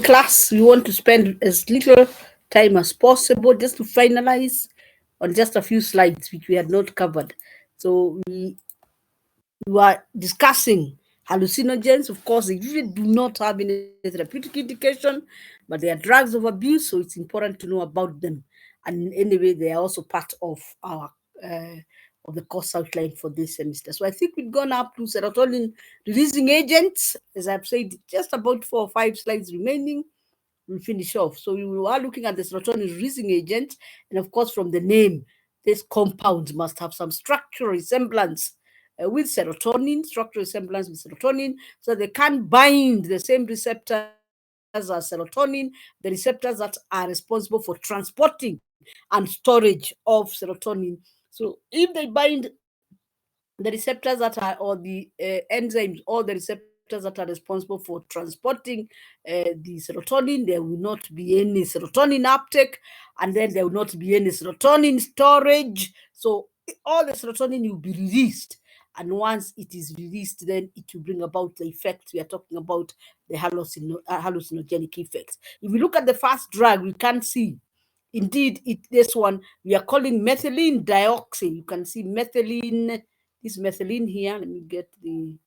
class, we want to spend as little time as possible just to finalize on just a few slides which we had not covered. So we were discussing hallucinogens. Of course, they usually do not have any therapeutic indication, but they are drugs of abuse, so it's important to know about them. And anyway, they are also part of our of the course outline for this semester. So I think we've gone up to serotonin releasing agents. As I've said, just about 4 or 5 slides remaining. We'll finish off. So we are looking at the serotonin releasing agent, and of course, from the name, this compound must have some structural resemblance with serotonin, structural resemblance with serotonin, so they can bind the same receptors as serotonin, the receptors that are responsible for transporting and storage of serotonin. So if they bind the receptors that are, or the enzymes, or the receptors that are responsible for transporting the serotonin, there will not be any serotonin uptake, and then there will not be any serotonin storage. So all the serotonin will be released. And once it is released, then it will bring about the effects. We are talking about the hallucinogenic effects. If we look at the first drug, we can see, indeed, this one we are calling methylene dioxin. You can see methylene, this methylene here. Let me get the.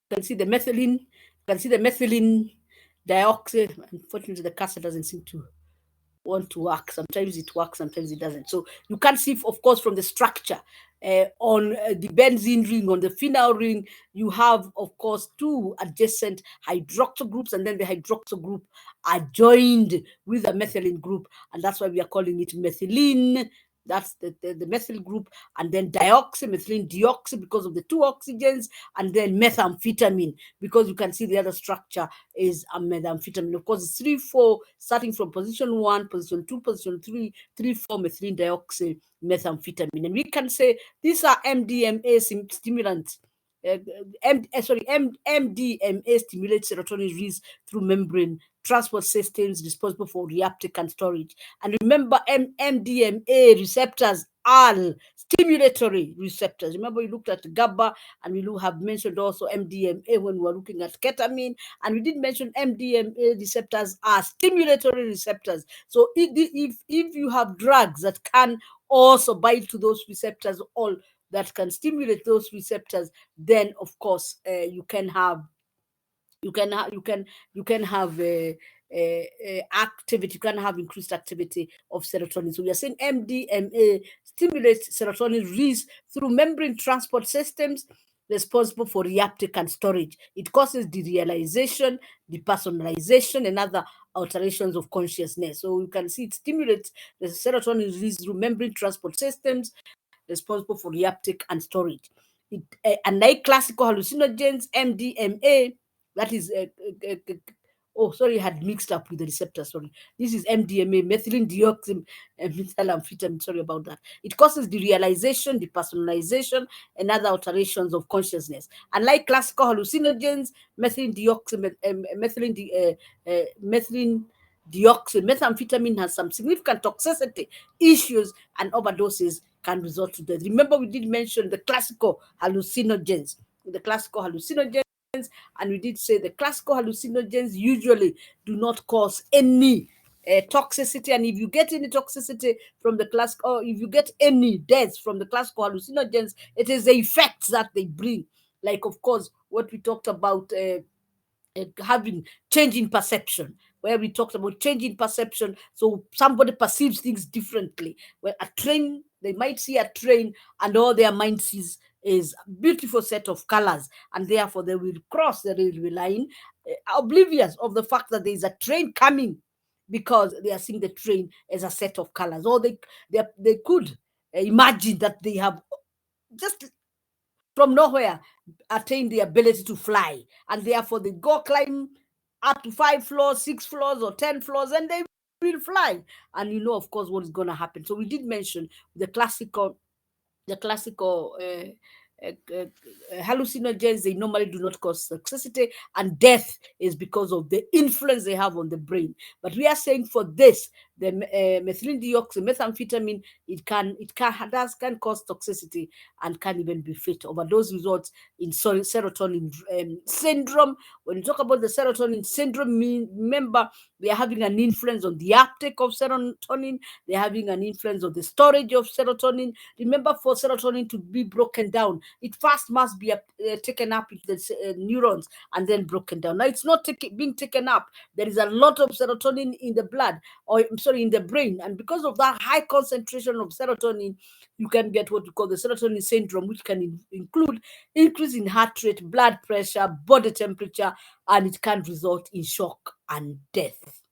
You can see the methylene. You can see the methylene dioxide. Unfortunately, the cursor doesn't seem to want to work. Sometimes it works, sometimes it doesn't. So you can see, of course, from the structure on the benzene ring, on the phenyl ring, you have, of course, two adjacent hydroxyl groups, and then the hydroxyl group are joined with a methylene group, and that's why we are calling it methylene. That's the methyl group, and then methylene dioxide, because of the two oxygens, and then methamphetamine, because you can see the other structure is a methamphetamine. Of course, it's 3,4, starting from position 1, position 2, position 3, 3,4 methylene dioxide, methamphetamine. And we can say these are MDMA stimulants. MDMA stimulates serotonin release through membrane transport systems responsible for reuptake and storage. And remember, MDMA receptors are stimulatory receptors. Remember, we looked at GABA, and we have mentioned also MDMA when we were looking at ketamine, and we did mention MDMA receptors are stimulatory receptors. So if you have drugs that can also bind to those receptors, all that can stimulate those receptors, then of course you can have activity. You can have increased activity of serotonin. So we are saying MDMA stimulates serotonin release through membrane transport systems responsible for reuptake and storage. It causes derealization, depersonalization, and other alterations of consciousness. So you can see it stimulates the serotonin release through membrane transport systems responsible for reuptake and storage. Unlike classical hallucinogens, MDMA, that is, oh, sorry, I had mixed up with the receptor. Sorry, this is MDMA, methylene methylamphetamine. Sorry about that. It causes derealization, depersonalization, and other alterations of consciousness. Unlike classical hallucinogens, methylene dioxide, methamphetamine has some significant toxicity issues, and overdoses can result to death. Remember, we did mention the classical hallucinogens. And we did say the classical hallucinogens usually do not cause any toxicity. And if you get any toxicity from the class, or if you get any deaths from the classical hallucinogens, it is the effects that they bring. Like, of course, what we talked about, having change in perception, where we talked about change in perception. So somebody perceives things differently. Where a train, they might see a train, and all their mind sees is a beautiful set of colors, and therefore they will cross the railway line, oblivious of the fact that there is a train coming, because they are seeing the train as a set of colors. Or they could imagine that they have just from nowhere attain the ability to fly, and therefore they go climb up to 5 floors, 6 floors, or 10 floors, and they will fly. And you know, of course, what is going to happen. So we did mention the classical hallucinogens. They normally do not cause toxicity, and death is because of the influence they have on the brain. But we are saying for this, the methylene deoxy methamphetamine, can cause toxicity and can even be fatal. Overdose results in serotonin syndrome. When you talk about the serotonin syndrome, remember they are having an influence on the uptake of serotonin. They're having an influence on the storage of serotonin. Remember, for serotonin to be broken down, it first must be taken up into the neurons and then broken down. Now, it's not being taken up. There is a lot of serotonin in the blood, or I'm sorry, in the brain. And because of that high concentration of serotonin, you can get what we call the serotonin syndrome, which can include increase in heart rate, blood pressure, body temperature, and it can result in shock and death.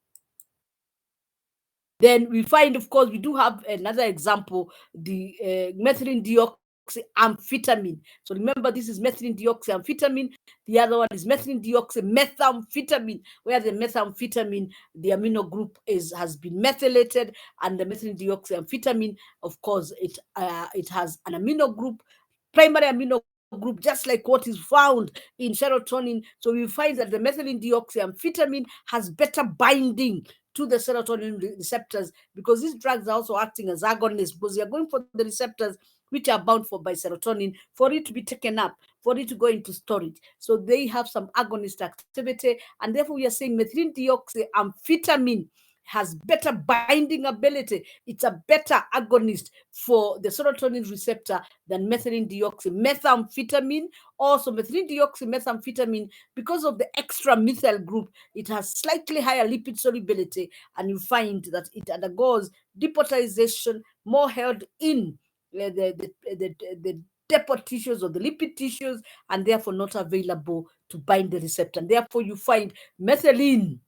Then we find, of course, we do have another example, the methylene deoxyamphetamine. So remember, this is methylene deoxyamphetamine. The other one is methylene deoxymethamphetamine, where the methamphetamine, the amino group has been methylated, and the methylene deoxyamphetamine, of course, it has an amino group, primary amino group, just like what is found in serotonin. So we find that the methylene deoxyamphetamine has better binding to the serotonin receptors, because these drugs are also acting as agonists, because you're going for the receptors which are bound for by serotonin for it to be taken up, for it to go into storage. So they have some agonist activity, and therefore we are saying methylene deoxyamphetamine has better binding ability. It's a better agonist for the serotonin receptor than methylene deoxymethamphetamine. Also, methylene deoxymethamphetamine, because of the extra methyl group, it has slightly higher lipid solubility, and you find that it undergoes deputization, more held in the depot tissues or the lipid tissues, and therefore not available to bind the receptor. And therefore, you find methylene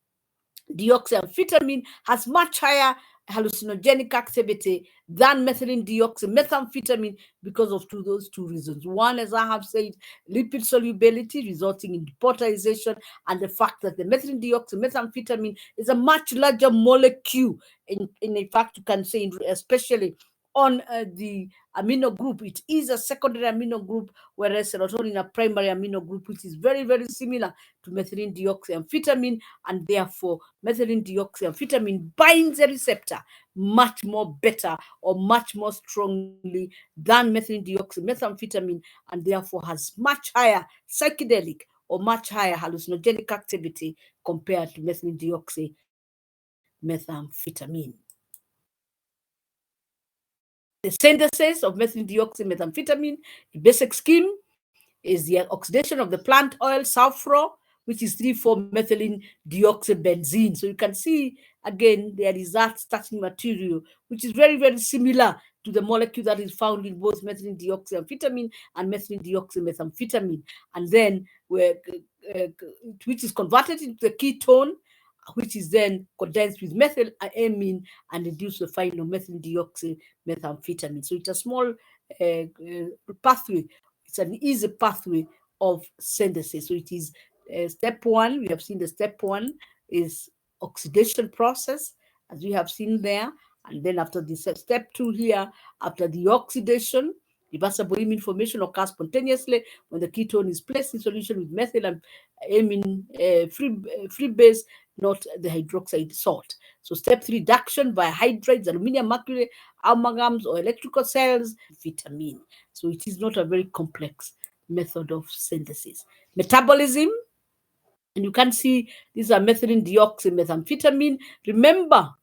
deoxyamphetamine has much higher hallucinogenic activity than methylene deoxymethamphetamine because of those two reasons. One, as I have said, lipid solubility resulting in deputization, and the fact that the methylene deoxymethamphetamine is a much larger molecule. In fact, you can say, especially on the amino group, it is a secondary amino group, whereas serotonin a primary amino group, which is very, very similar to methylene deoxyamphetamine, and therefore methylene deoxyamphetamine binds a receptor much more better or much more strongly than methylene deoxymethamphetamine, and therefore has much higher psychedelic or much higher hallucinogenic activity compared to methylene deoxymethamphetamine. The synthesis of methylene deoxymethamphetamine, the basic scheme is the oxidation of the plant oil sulfur, which is 3,4-methylene deoxybenzene. So you can see, again, there is that starting material, which is very, very similar to the molecule that is found in both methylene deoxyamphetamine and methylene deoxymethamphetamine. And then, which is converted into the ketone, which is then condensed with methylamine and reduce the final methylene deoxymethamphetamine. So it's a small pathway. It's an easy pathway of synthesis. So it is step one. We have seen the step one is oxidation process, as we have seen there. And then after the step two here, after the oxidation, reversible imine formation occurs spontaneously when the ketone is placed in solution with methylamine free base, not the hydroxide salt. So step three, reduction by hydrides, aluminum, mercury, amalgams, or electrical cells, vitamin. So it is not a very complex method of synthesis. Metabolism, and you can see these are methylene deoxymethamphetamine. Remember,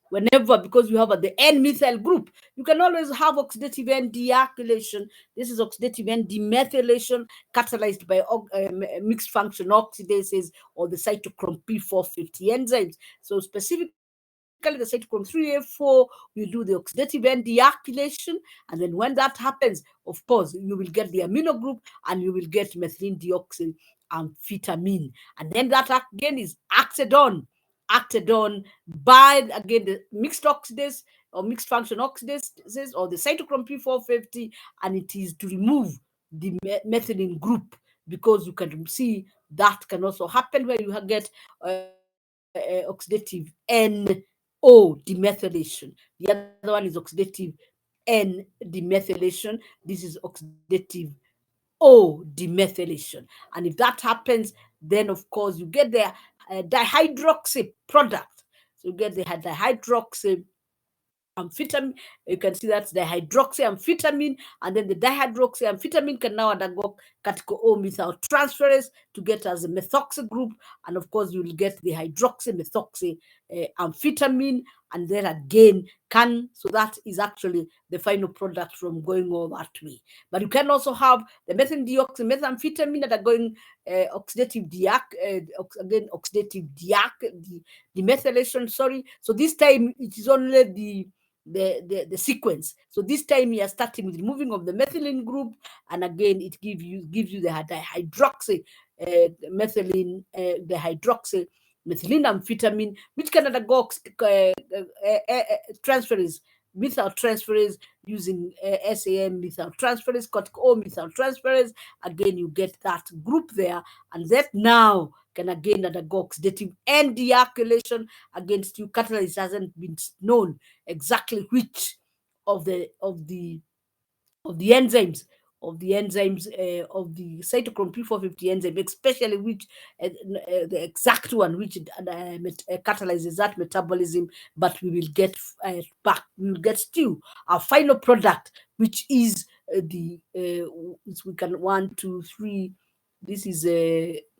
whenever, because you have at the N-methyl group, you can always have oxidative N-dealkylation. This is oxidative N-demethylation catalyzed by mixed function oxidases or the cytochrome P450 enzymes. So specifically the cytochrome 3A4 will do the oxidative N-dealkylation, and then when that happens, of course, you will get the amino group and you will get methylene deoxyamphetamine. And then that again is acted on by, again, the mixed oxidase or mixed function oxidases or the cytochrome P450, and it is to remove the methylene group, because you can see that can also happen where you get oxidative NO demethylation. The other one is oxidative N demethylation. This is oxidative O demethylation. And if that happens, then of course you get the dihydroxy product. So you get the hydroxy amphetamine. You can see that's the hydroxyamphetamine, and then the dihydroxyamphetamine can now undergo catechol O methyltransferase to get as a methoxy group, and of course you will get the hydroxymethoxy amphetamine, and then again so that is actually the final product from going all that way. But you can also have the methamphetamine that are going oxidative demethylation. Sorry. So this time it is only the sequence. So this time we are starting with removing of the methylene group, and again it gives you the hydroxy methylene, the hydroxy methylene amphetamine, which can undergo transferase, methyltransferase using SAM methyltransferase, cortical O methyltransferase. Again, you get that group there, and that now can again undergo oxidative and dealkylation against you. Catalyst hasn't been known exactly which of the enzymes of the cytochrome P450 enzyme, especially which the exact one which catalyzes that metabolism. But we will get back. We will get still our final product, which is we can 1, 2, 3. This is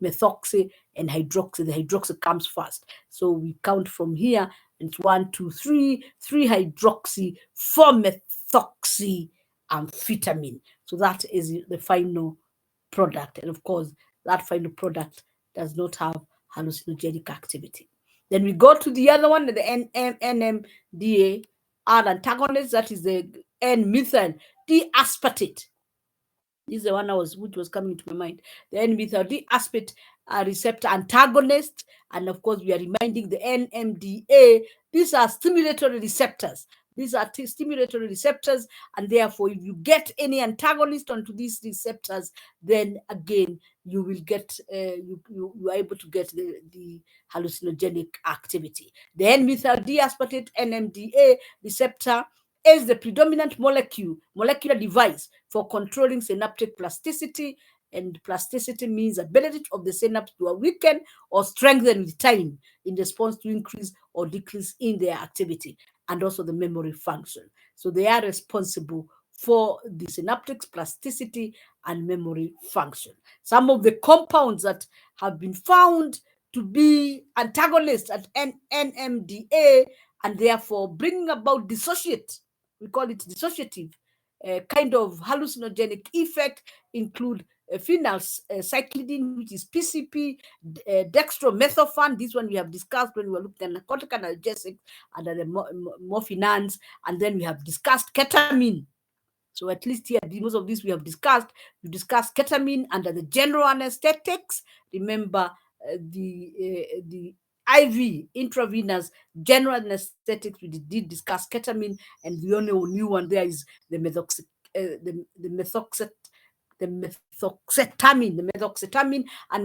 methoxy and hydroxy. The hydroxy comes first, so we count from here. It's 1, 2, 3. 3 hydroxy, 4 methoxy amphetamine. So that is the final product, and of course that final product does not have hallucinogenic activity. Then we go to the other one, the NMDA antagonist, that is the N-methyl D-aspartate. This is the one which was coming to my mind. The N-methyl D-aspartate receptor antagonist, and of course we are reminding the NMDA. These are stimulatory receptors. These are stimulatory receptors, and therefore, if you get any antagonist onto these receptors, then again you will get you are able to get the hallucinogenic activity. The N-methyl D-aspartate NMDA receptor is the predominant molecular device for controlling synaptic plasticity, and plasticity means ability of the synapse to weaken or strengthen with time in response to increase or decrease in their activity, and also the memory function. So they are responsible for the synaptic plasticity and memory function. Some of the compounds that have been found to be antagonists at NMDA and therefore bringing about we call it dissociative kind of hallucinogenic effect include phenylcyclidine, which is PCP, dextromethorphan. This one we have discussed when we were looking at narcotic analgesics under the morphinans, and then we have discussed ketamine. So at least here, most of this we have discussed. We discussed ketamine under the general anesthetics. Remember the IV, intravenous, general anesthetics. We did discuss ketamine, and the only new one there is the methoxetamine. And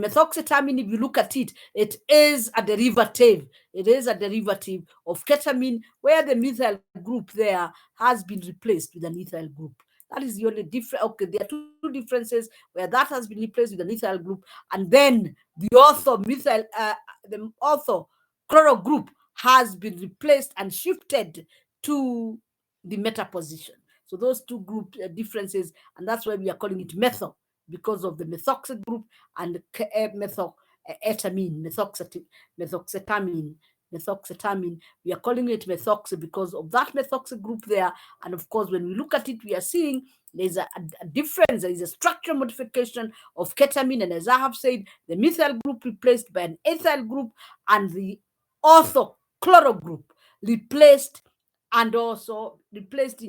methoxetamine, if you look at it, it is a derivative. It is a derivative of ketamine, where the methyl group there has been replaced with an ethyl group. That is the only difference. Okay, there are two differences where that has been replaced with an ethyl group, and then the ortho chloro group has been replaced and shifted to the meta position. So those two group differences, and that's why we are calling it methyl, because of the methoxy group and methoxetamine. We are calling it methoxy because of that methoxy group there. And of course, when we look at it, we are seeing there's a difference. There is a structural modification of ketamine, and as I have said, the methyl group replaced by an ethyl group, and the orthochloro group replaced in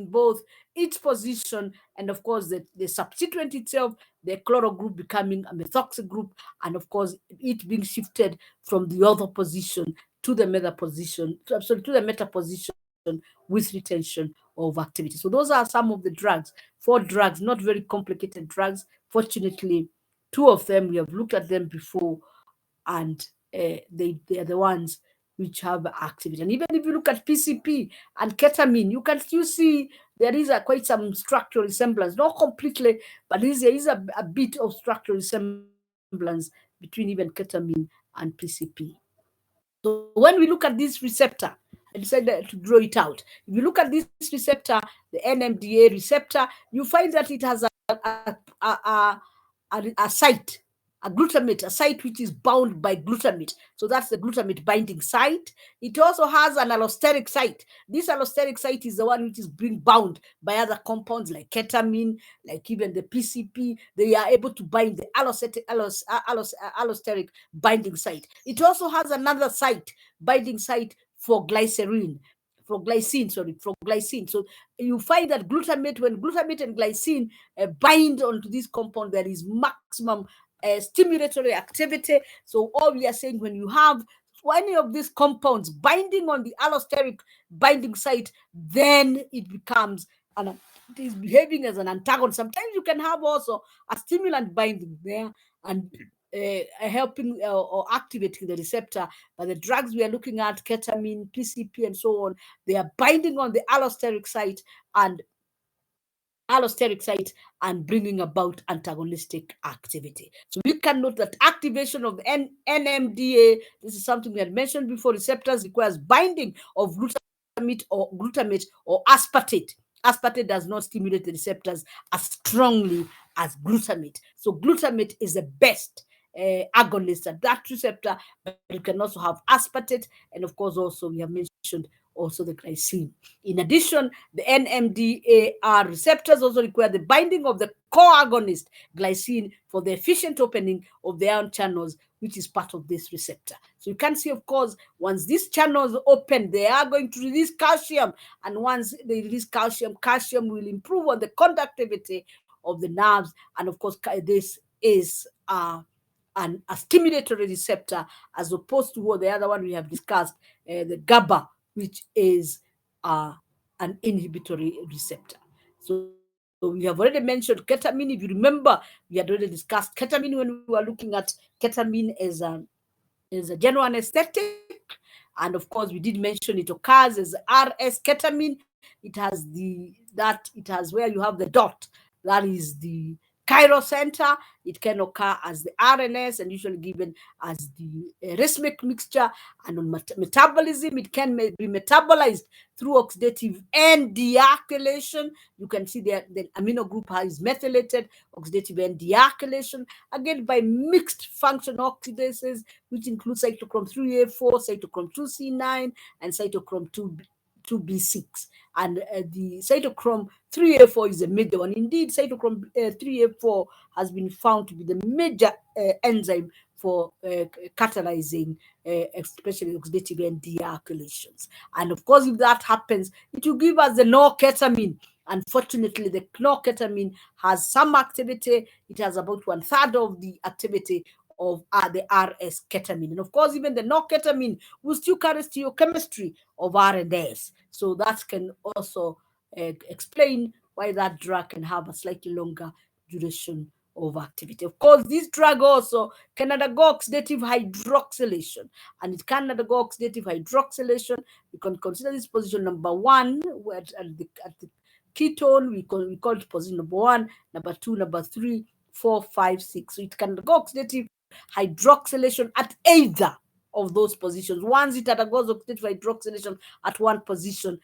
both its position, and of course the substituent itself, the chloro group becoming a methoxy group, and of course it being shifted from the other position to the meta position, with retention of activity. So those are some of the drugs. 4 drugs, not very complicated drugs. Fortunately, 2 of them we have looked at them before, and they are the ones which have activity. And even if you look at PCP and ketamine, you can still see there is quite some structural resemblance, not completely, but there is a bit of structural resemblance between even ketamine and PCP. So when we look at this receptor, I decided to draw it out. If you look at this receptor, the NMDA receptor, you find that it has a site, a glutamate, a site which is bound by glutamate. So that's the glutamate binding site. It also has an allosteric site. This allosteric site is the one which is being bound by other compounds like ketamine, like even the PCP. They are able to bind the allosteric binding site. It also has another site, binding site for glycerin. For glycine. So you find that glutamate, when glutamate and glycine bind onto this compound, there is maximum stimulatory activity. So all we are saying, when you have any of these compounds binding on the allosteric binding site, then it becomes it is behaving as an antagonist. Sometimes you can have also a stimulant binding there and helping or activating the receptor. But the drugs we are looking at, ketamine, PCP, and so on, they are binding on the allosteric site and bringing about antagonistic activity. So we can note that activation of NMDA, this is something we had mentioned before, receptors requires binding of glutamate or aspartate. Aspartate does not stimulate the receptors as strongly as glutamate. So glutamate is the best agonist at that receptor, but you can also have aspartate, and of course also we have mentioned also the glycine. In addition, the NMDAR receptors also require the binding of the co-agonist glycine for the efficient opening of the ion channels, which is part of this receptor. So you can see, of course, once these channels open, they are going to release calcium, and once they release calcium, calcium will improve on the conductivity of the nerves, and of course, this is a stimulatory receptor, as opposed to what the other one we have discussed, the GABA, which is an inhibitory receptor. So we have already mentioned ketamine. If you remember, we had already discussed ketamine when we were looking at ketamine as a general anesthetic. And of course, we did mention it occurs as RS ketamine. It has where you have the dot, that is the chiral center. It can occur as the RNS and usually given as the racemic mixture. And on metabolism, it can be metabolized through oxidative N dealkylation. You can see that the amino group is methylated, oxidative N dealkylation, again by mixed function oxidases, which include cytochrome 3A4, cytochrome 2C9, and cytochrome 2B6. And the cytochrome 3A4 is a major one. Indeed, cytochrome 3A4 has been found to be the major enzyme for catalyzing especially oxidative N dealkylations. And of course, if that happens, it will give us the norketamine. Unfortunately, the norketamine has some activity. It has about 1/3 of the activity of the RS ketamine. And of course, even the norketamine will still carry stereochemistry of RNS. So that can also explain why that drug can have a slightly longer duration of activity. Of course, this drug also can undergo oxidative hydroxylation, and it can undergo oxidative hydroxylation. You can consider this position number 1, where at the ketone, we call it position number 1, number 2, number 3, 4, 5, 6. So it can undergo oxidative hydroxylation at either of those positions. Once it undergoes oxidative hydroxylation at one position,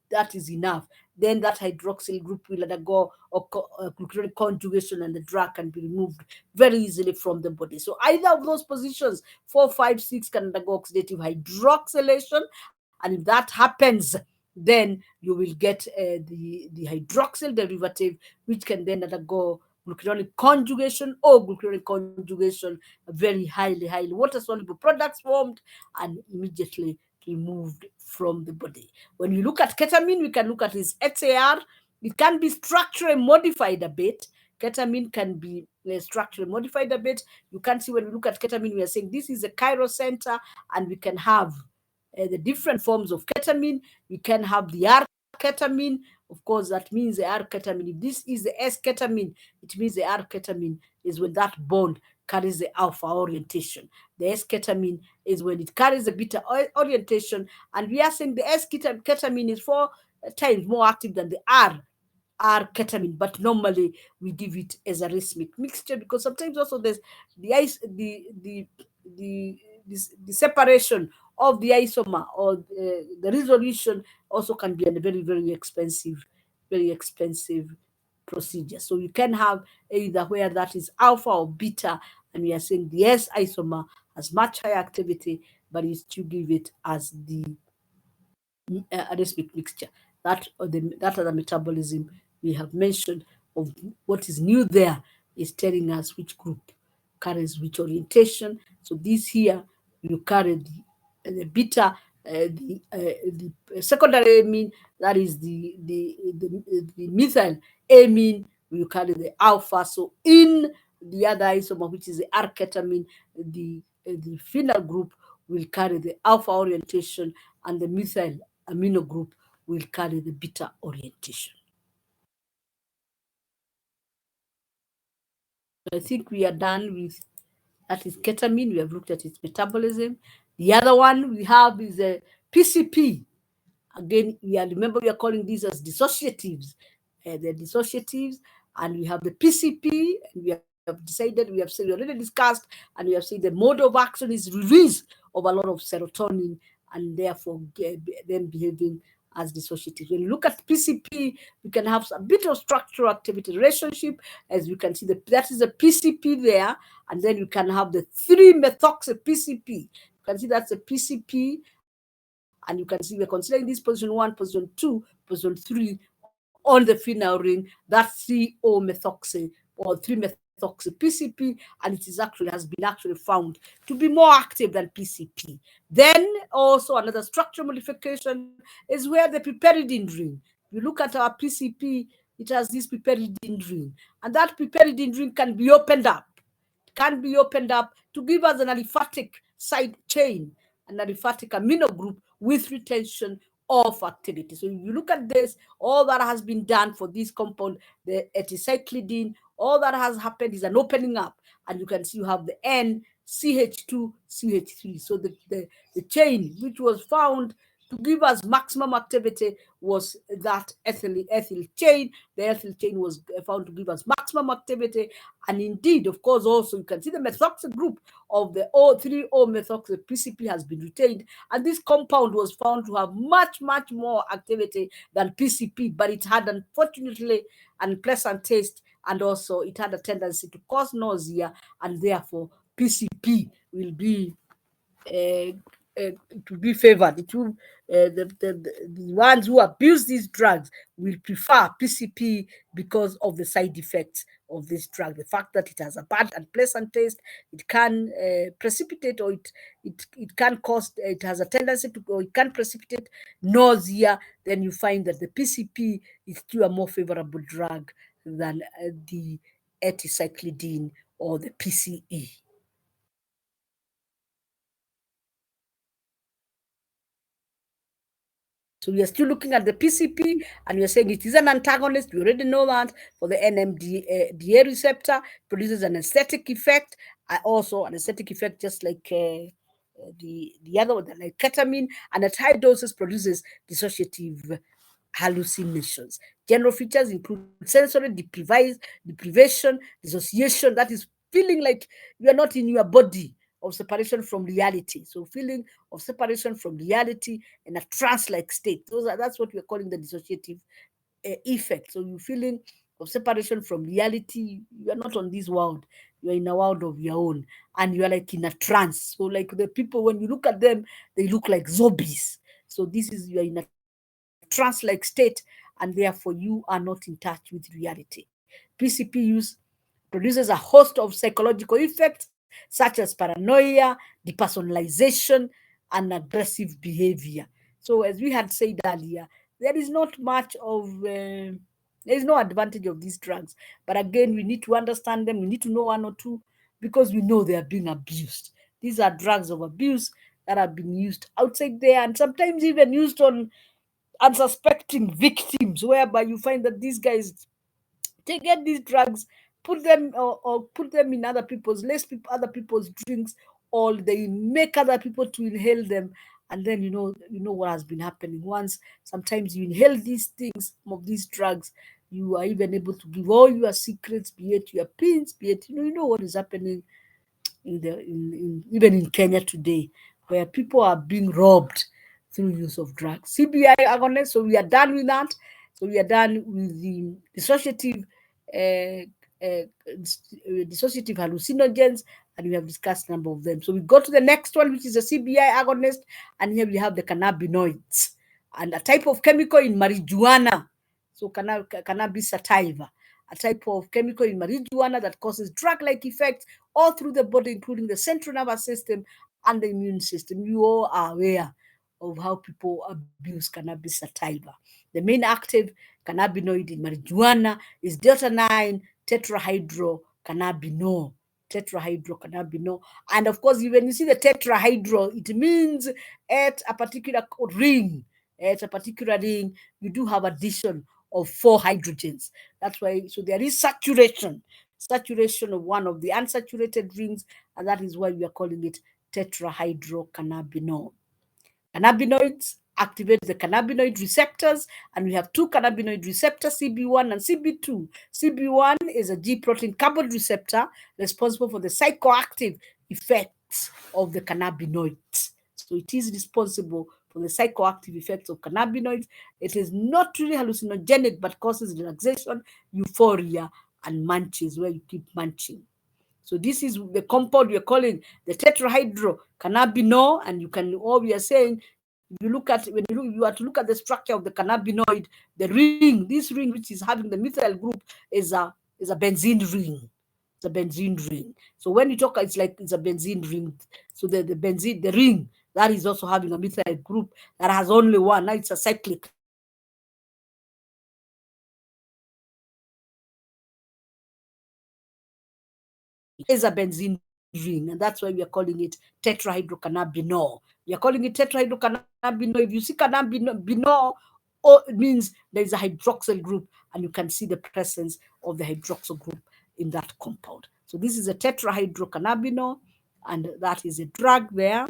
that is enough. Then that hydroxyl group will undergo glucuronic conjugation, and the drug can be removed very easily from the body. So either of those positions, 4, 5, 6, can undergo oxidative hydroxylation, and if that happens, then you will get the hydroxyl derivative, which can then undergo glucuronic conjugation, or glucuronic conjugation, very highly water-soluble products formed and immediately removed from the body. When we look at ketamine, we can look at its XAR. It can be structurally modified a bit. Ketamine can be structurally modified a bit. You can see when we look at ketamine, we are saying this is a chiral center, and we can have the different forms of ketamine. We can have the R-ketamine. Of course, that means the R-ketamine. If this is the S-ketamine, it means the R-ketamine is when that bond carries the alpha orientation. The S-ketamine is when it carries the beta orientation. And we are saying the S-ketamine is 4 times more active than the R-ketamine, but normally we give it as a racemic mixture, because sometimes also there's the separation of the isomer or the resolution also can be a very, very expensive procedure. So you can have either where that is alpha or beta, and we are saying the S isomer has much higher activity, but you still give it as the anesthetic mixture. That other metabolism we have mentioned of what is new there is telling us which group carries which orientation. So this here, you carry the beta, the secondary amine, that is the methyl amine, you carry the alpha. So in the other isomer, which is the R-ketamine, the phenyl group will carry the alpha orientation, and the methyl amino group will carry the beta orientation. I think we are done with that is ketamine. We have looked at its metabolism. The other one we have is a PCP. Again, remember we are calling these as dissociatives. They're dissociatives, and we have the PCP, and we have decided, we have said, we already discussed, and we have said the mode of action is release of a lot of serotonin, and therefore them behaving as dissociatives. When you look at PCP, we can have a bit of structural activity relationship, as you can see that is a PCP there, and then you can have the 3-methoxy PCP. You can see that's a PCP, and you can see we're considering this position 1, position 2, position 3 on the phenyl ring. That's 3-O-methoxy or 3-methoxy PCP, and it is has been found to be more active than PCP. Then also another structural modification is where the piperidine ring. You look at our PCP, it has this piperidine ring, and that piperidine ring can be opened up. To give us an aliphatic side chain, an aliphatic amino group with retention of activity. So if you look at this, all that has been done for this compound, the eticyclidine, all that has happened is an opening up, and you can see you have the N, CH2, CH3. So the chain which was found to give us maximum activity was that ethyl chain. The ethyl chain was found to give us maximum activity. And indeed, of course, also you can see the methoxy group of the 3-O-methoxy PCP has been retained. And this compound was found to have much, much more activity than PCP, but it had, unfortunately, unpleasant taste, and also it had a tendency to cause nausea, and therefore PCP will be to be favored. It will, the ones who abuse these drugs will prefer PCP because of the side effects of this drug. The fact that it has a bad and pleasant taste, it can precipitate, or it can cause, it has a tendency to, or it can precipitate nausea. Then you find that the PCP is still a more favorable drug than the eticyclidine or the PCE. So we are still looking at the PCP, and we are saying it is an antagonist. We already know that for the NMDA receptor, produces an aesthetic effect, also an aesthetic effect, just like the other one, like ketamine, and at high doses produces dissociative hallucinations. General features include sensory deprivation, dissociation, that is feeling like you are not in your body, of separation from reality. So feeling of separation from reality in a trance-like state. That's what we're calling the dissociative effect. So you're feeling of separation from reality. You are not on this world. You are in a world of your own, and you are like in a trance. So like the people, when you look at them, they look like zombies. So this is, you are in a trance-like state, and therefore you are not in touch with reality. PCP use produces a host of psychological effects such as paranoia, depersonalization, and aggressive behavior. So, as we had said earlier, there is not much of there is no advantage of these drugs. But again, we need to understand them. We need to know one or two, because we know they are being abused. These are drugs of abuse that have been used outside there, and sometimes even used on unsuspecting victims, whereby you find that these guys, they get these drugs, put them or put them in other people's drinks, or they make other people to inhale them, and then you know what has been happening. Once sometimes you inhale these things, some of these drugs, you are even able to give all your secrets, be it your pins, be it you know what is happening even in Kenya today. where people are being robbed through use of drugs. CBI agonists, so we are done with that. So we are done with the dissociative dissociative hallucinogens, and we have discussed a number of them. So we go to the next one, which is a CBI agonist, and here we have the cannabinoids, and a type of chemical in marijuana. So cannabis sativa, a type of chemical in marijuana that causes drug-like effects all through the body, including the central nervous system and the immune system. You all are aware of how people abuse cannabis sativa. The main active cannabinoid in marijuana is delta-9 tetrahydrocannabinol. Tetrahydrocannabinol. And of course, when you see the tetrahydro, it means at a particular ring, you do have addition of 4 hydrogens. That's why, so there is saturation of one of the unsaturated rings, and that is why we are calling it tetrahydrocannabinol. Cannabinoids activate the cannabinoid receptors, and we have 2 cannabinoid receptors, CB1 and CB2. CB1 is a G protein coupled receptor responsible for the psychoactive effects of the cannabinoids. So it is responsible for the psychoactive effects of cannabinoids. It is not really hallucinogenic, but causes relaxation, euphoria, and munches, where you keep munching. So this is the compound we are calling the tetrahydrocannabinol, and you can, all we are saying, if you look at, when you are to look at the structure of the cannabinoid, the ring, this ring which is having the methyl group is a benzene ring. It's a benzene ring. So when you talk, it's like it's a benzene ring. So the benzene, the ring, that is also having a methyl group that has only one. Now it's a cyclic. Is a benzene ring, and that's why we are calling it tetrahydrocannabinol. We are calling it tetrahydrocannabinol. If you see cannabinol, it means there is a hydroxyl group, and you can see the presence of the hydroxyl group in that compound. So this is a tetrahydrocannabinol, and that is a drug there.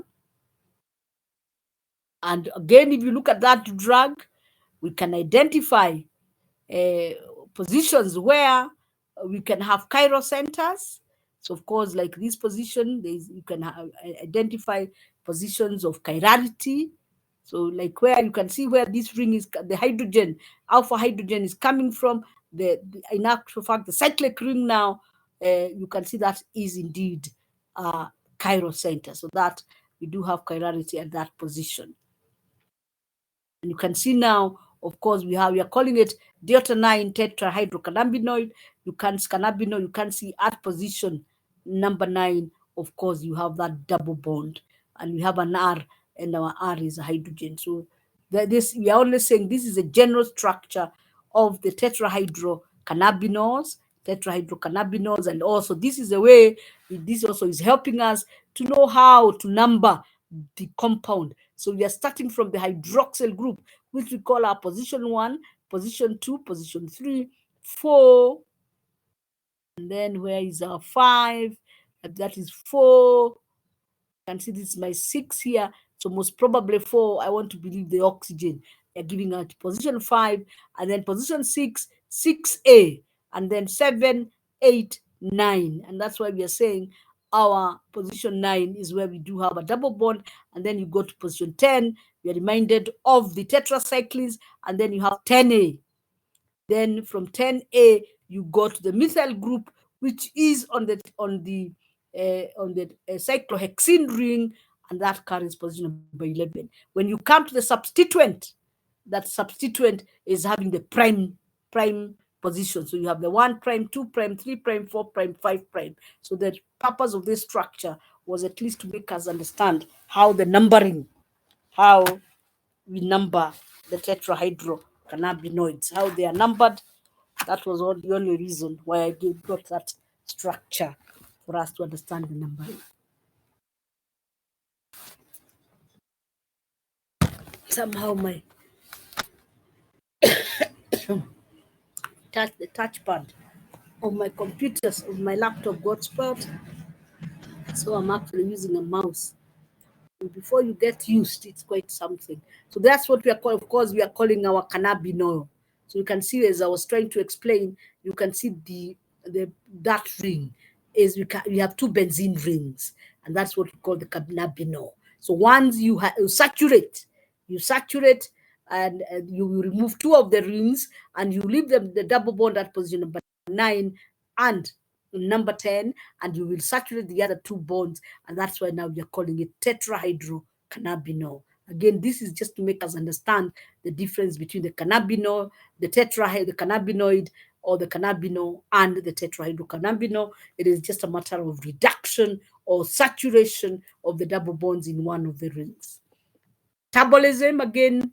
And again, if you look at that drug, we can identify positions where we can have chiral centers. So of course, like this position, you can identify positions of chirality. So like where you can see where this ring is, the hydrogen, alpha hydrogen is coming from, in actual fact, the cyclic ring now, you can see that is indeed a chiral center. So that we do have chirality at that position. And you can see now, of course, we are calling it delta-9 tetrahydrocannabinoid. You can see at position number 9, of course, you have that double bond, and we have an R, and our R is a hydrogen. So we are only saying this is a general structure of the tetrahydrocannabinols, and also this is a way, this also is helping us to know how to number the compound. So we are starting from the hydroxyl group, which we call our position 1, position 2, position 3, 4, and then where is our 5? That is 4. You can see this is my 6 here. So most probably 4, I want to believe the oxygen. They're giving out position 5, and then position 6, 6A, and then 7, 8, 9. And that's why we are saying our position 9 is where we do have a double bond, and then you go to position 10, you're reminded of the tetracyclines, and then you have 10A. Then from 10A, you go to the methyl group, which is on the cyclohexene ring, and that carries position number 11. When you come to the substituent, that substituent is having the prime position. So you have the 1 prime, 2 prime, 3 prime, 4 prime, 5 prime. So the purpose of this structure was at least to make us understand how the numbering, how we number the tetrahydrocannabinoids, how they are numbered. That was the only reason why I got that structure, for us to understand the numbering. Somehow my the touchpad of my computers, of my laptop got spoiled, so I'm actually using a mouse. And before you get used, it's quite something. So that's what we are calling. Of course, we are calling our cannabinol. So you can see, as I was trying to explain, you can see that ring is we have 2 benzene rings, and that's what we call the cannabinol. So once you saturate, and you will remove two of the rings, and you leave the double bond at position number 9 and number 10, and you will saturate the other two bonds, and that's why now we are calling it tetrahydrocannabinol. Again, this is just to make us understand the difference between the cannabinol, the cannabinoid, or the cannabinol, and the tetrahydrocannabinol. It is just a matter of reduction or saturation of the double bonds in one of the rings. Metabolism, again,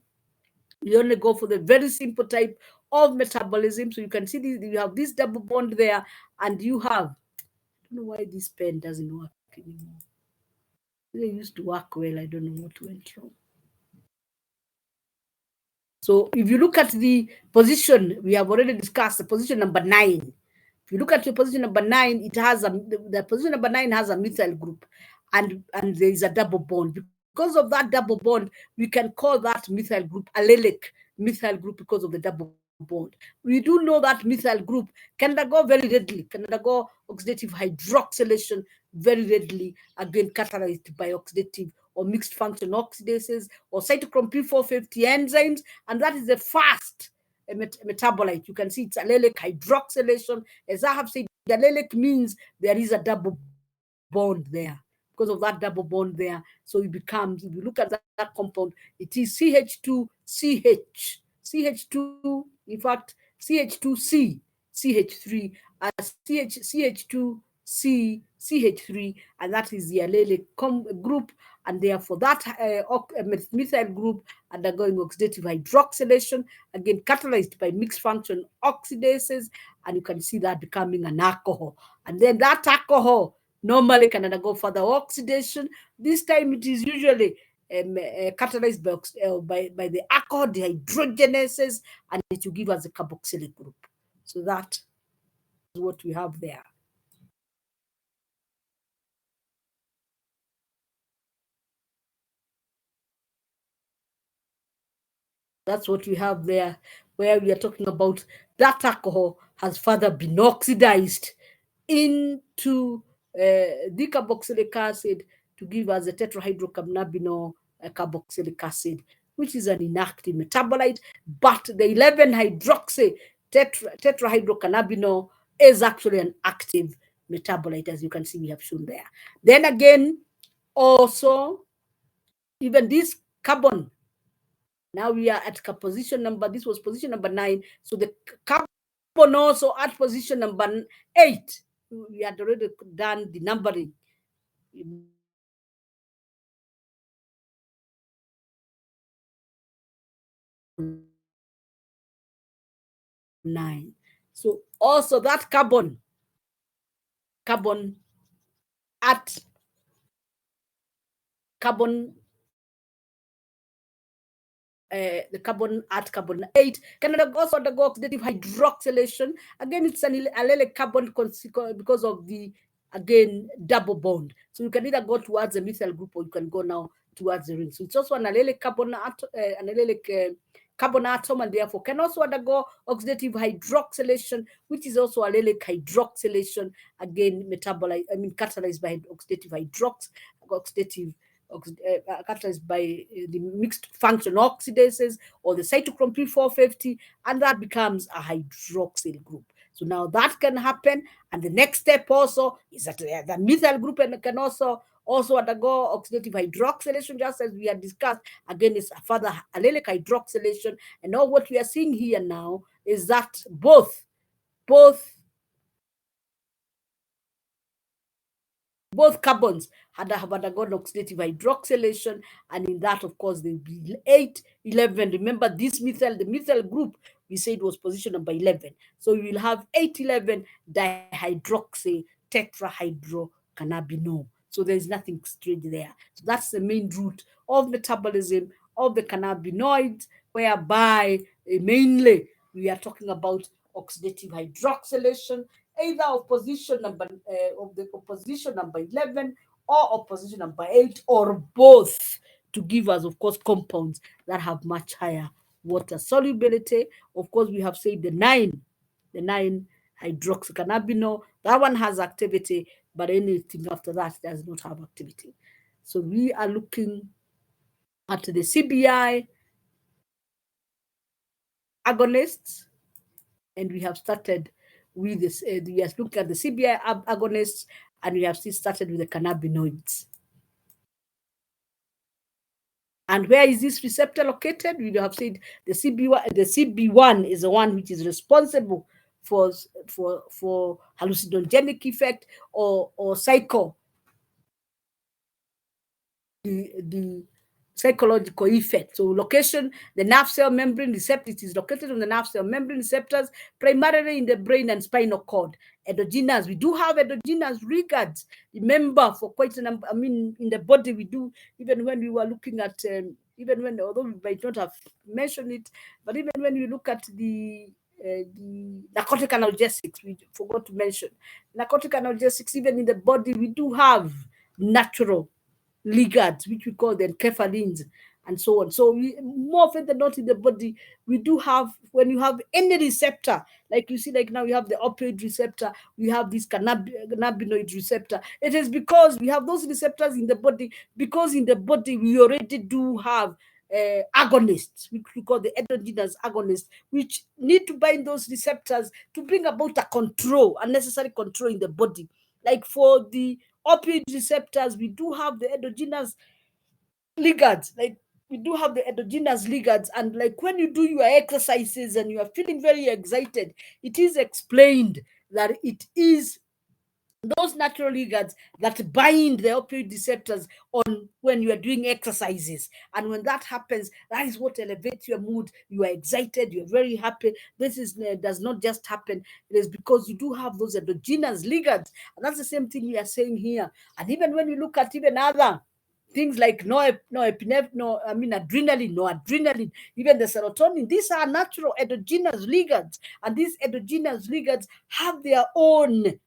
we only go for the very simple type of metabolism. So you can see this, you have this double bond there, and you have, I don't know why this pen doesn't work anymore. They used to work well. I don't know what went wrong. So if you look at the position, we have already discussed the position number 9. If you look at your position number 9, it has the position number 9 has a methyl group, and there is a double bond. Because of that double bond, we can call that methyl group allelic methyl group because of the double bond. We do know that methyl group can undergo very readily, can undergo oxidative hydroxylation very readily, again catalyzed by oxidative or mixed function oxidases or cytochrome P450 enzymes, and that is the fast metabolite. You can see it's allelic hydroxylation. As I have said, allelic means there is a double bond there. Because of that double bond there, so it becomes, if you look at that compound, it is CH2CH, CH2, in fact, CH2C, CH3, CH2C, CH3, and that is the allelic group, and therefore that methyl group undergoing oxidative hydroxylation, again catalyzed by mixed function oxidases, and you can see that becoming an alcohol. And then that alcohol normally can undergo further oxidation. This time it is usually catalyzed by the alcohol dehydrogenases, and it will give us a carboxylic group. So that is what we have there. That's what we have there, where we are talking about that alcohol has further been oxidized into decarboxylic acid to give us a tetrahydrocannabinol carboxylic acid, which is an inactive metabolite. But the 11-hydroxy tetrahydrocannabinol is actually an active metabolite, as you can see we have shown there. Then again, also, even this carbon, now we are at position number, this was position number 9. So the carbon also at position number 8. We had already done the numbering. 9. So also that carbon at carbon the carbon at carbon 8 can also undergo oxidative hydroxylation. Again, it's an allelic carbon because of the, again, double bond. So you can either go towards the methyl group or you can go now towards the ring. So it's also an allelic carbon carbon atom, and therefore can also undergo oxidative hydroxylation, which is also allelic hydroxylation, again metabolite, catalyzed by oxidative catalyzed by the mixed function oxidases or the cytochrome P450, and that becomes a hydroxyl group. So now that can happen, and the next step also is that the methyl group can also undergo oxidative hydroxylation, just as we had discussed. Again, it's a further allelic hydroxylation, and now what we are seeing here now is that both carbons have undergone oxidative hydroxylation, and in that, of course, there will be 8, 11. Remember, the methyl group, we said was position number 11. So you will have 8, 11 dihydroxy tetrahydrocannabinol. So there's nothing strange there. So that's the main route of metabolism of the cannabinoids, whereby mainly we are talking about oxidative hydroxylation, either of position number 11 or of position number 8, or both, to give us, of course, compounds that have much higher water solubility. Of course, we have said the 9 hydroxycannabinol, that one has activity, but anything after that does not have activity. So we are looking at the CBI agonists, and we have started with this. We have looked at the CBI agonists, and we have still started with the cannabinoids. And where is this receptor located? We have said the CB1 is the one which is responsible for hallucinogenic effect or the psychological effect. So location, the nerve cell membrane receptor, it is located on the nerve cell membrane receptors, primarily in the brain and spinal cord. Endogenous, we do have endogenous ligands. Remember, for quite a number, in the body we do, even when we were looking at, although we might not have mentioned it, but even when you look at the narcotic analgesics, we forgot to mention. Narcotic analgesics, even in the body, we do have natural ligands, which we call the enkephalins, and so on. So more often than not in the body, we do have, when you have any receptor, like you see, like now you have the opioid receptor, we have this cannabinoid receptor. It is because we have those receptors in the body, because in the body we already do have agonists, which we call the endogenous agonists, which need to bind those receptors to bring about a control, unnecessary control in the body. Like for the opioid receptors, we do have the endogenous ligands. Like we do have the endogenous ligands, and like when you do your exercises and you are feeling very excited, it is explained that it is those natural ligands that bind the opioid receptors on when you are doing exercises. And when that happens, that is what elevates your mood. You are excited, you're very happy. This is does not just happen. It is because you do have those endogenous ligands. And that's the same thing we are saying here. And even when you look at even other things like adrenaline, even the serotonin, these are natural endogenous ligands. And these endogenous ligands have their own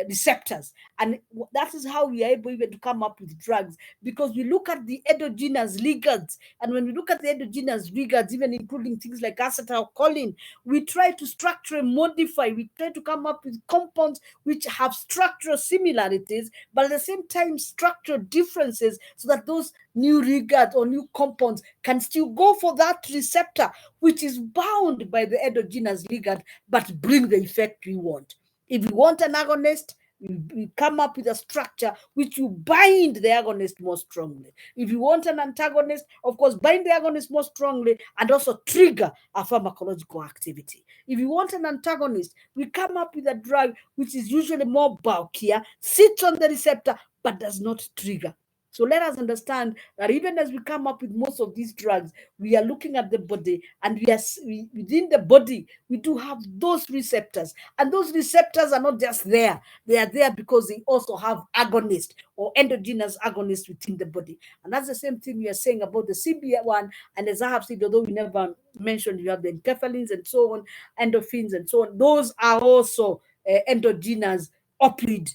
receptors, and that is how we are able even to come up with drugs, because we look at the endogenous ligands. And when we look at the endogenous ligands, even including things like acetylcholine, we try to structure and modify, we try to come up with compounds which have structural similarities but at the same time structural differences, so that those new ligands or new compounds can still go for that receptor which is bound by the endogenous ligand but bring the effect we want. If you want an agonist, you come up with a structure which you bind the agonist more strongly. If you want an antagonist, of course, bind the agonist more strongly and also trigger a pharmacological activity. If you want an antagonist, we come up with a drug which is usually more bulkier, sits on the receptor, but does not trigger. So let us understand that even as we come up with most of these drugs, we are looking at the body, and within the body, we do have those receptors. And those receptors are not just there. They are there because they also have agonists or endogenous agonists within the body. And that's the same thing we are saying about the CB1. And as I have said, although we never mentioned, you have the enkephalins and so on, endorphins and so on. Those are also endogenous opioid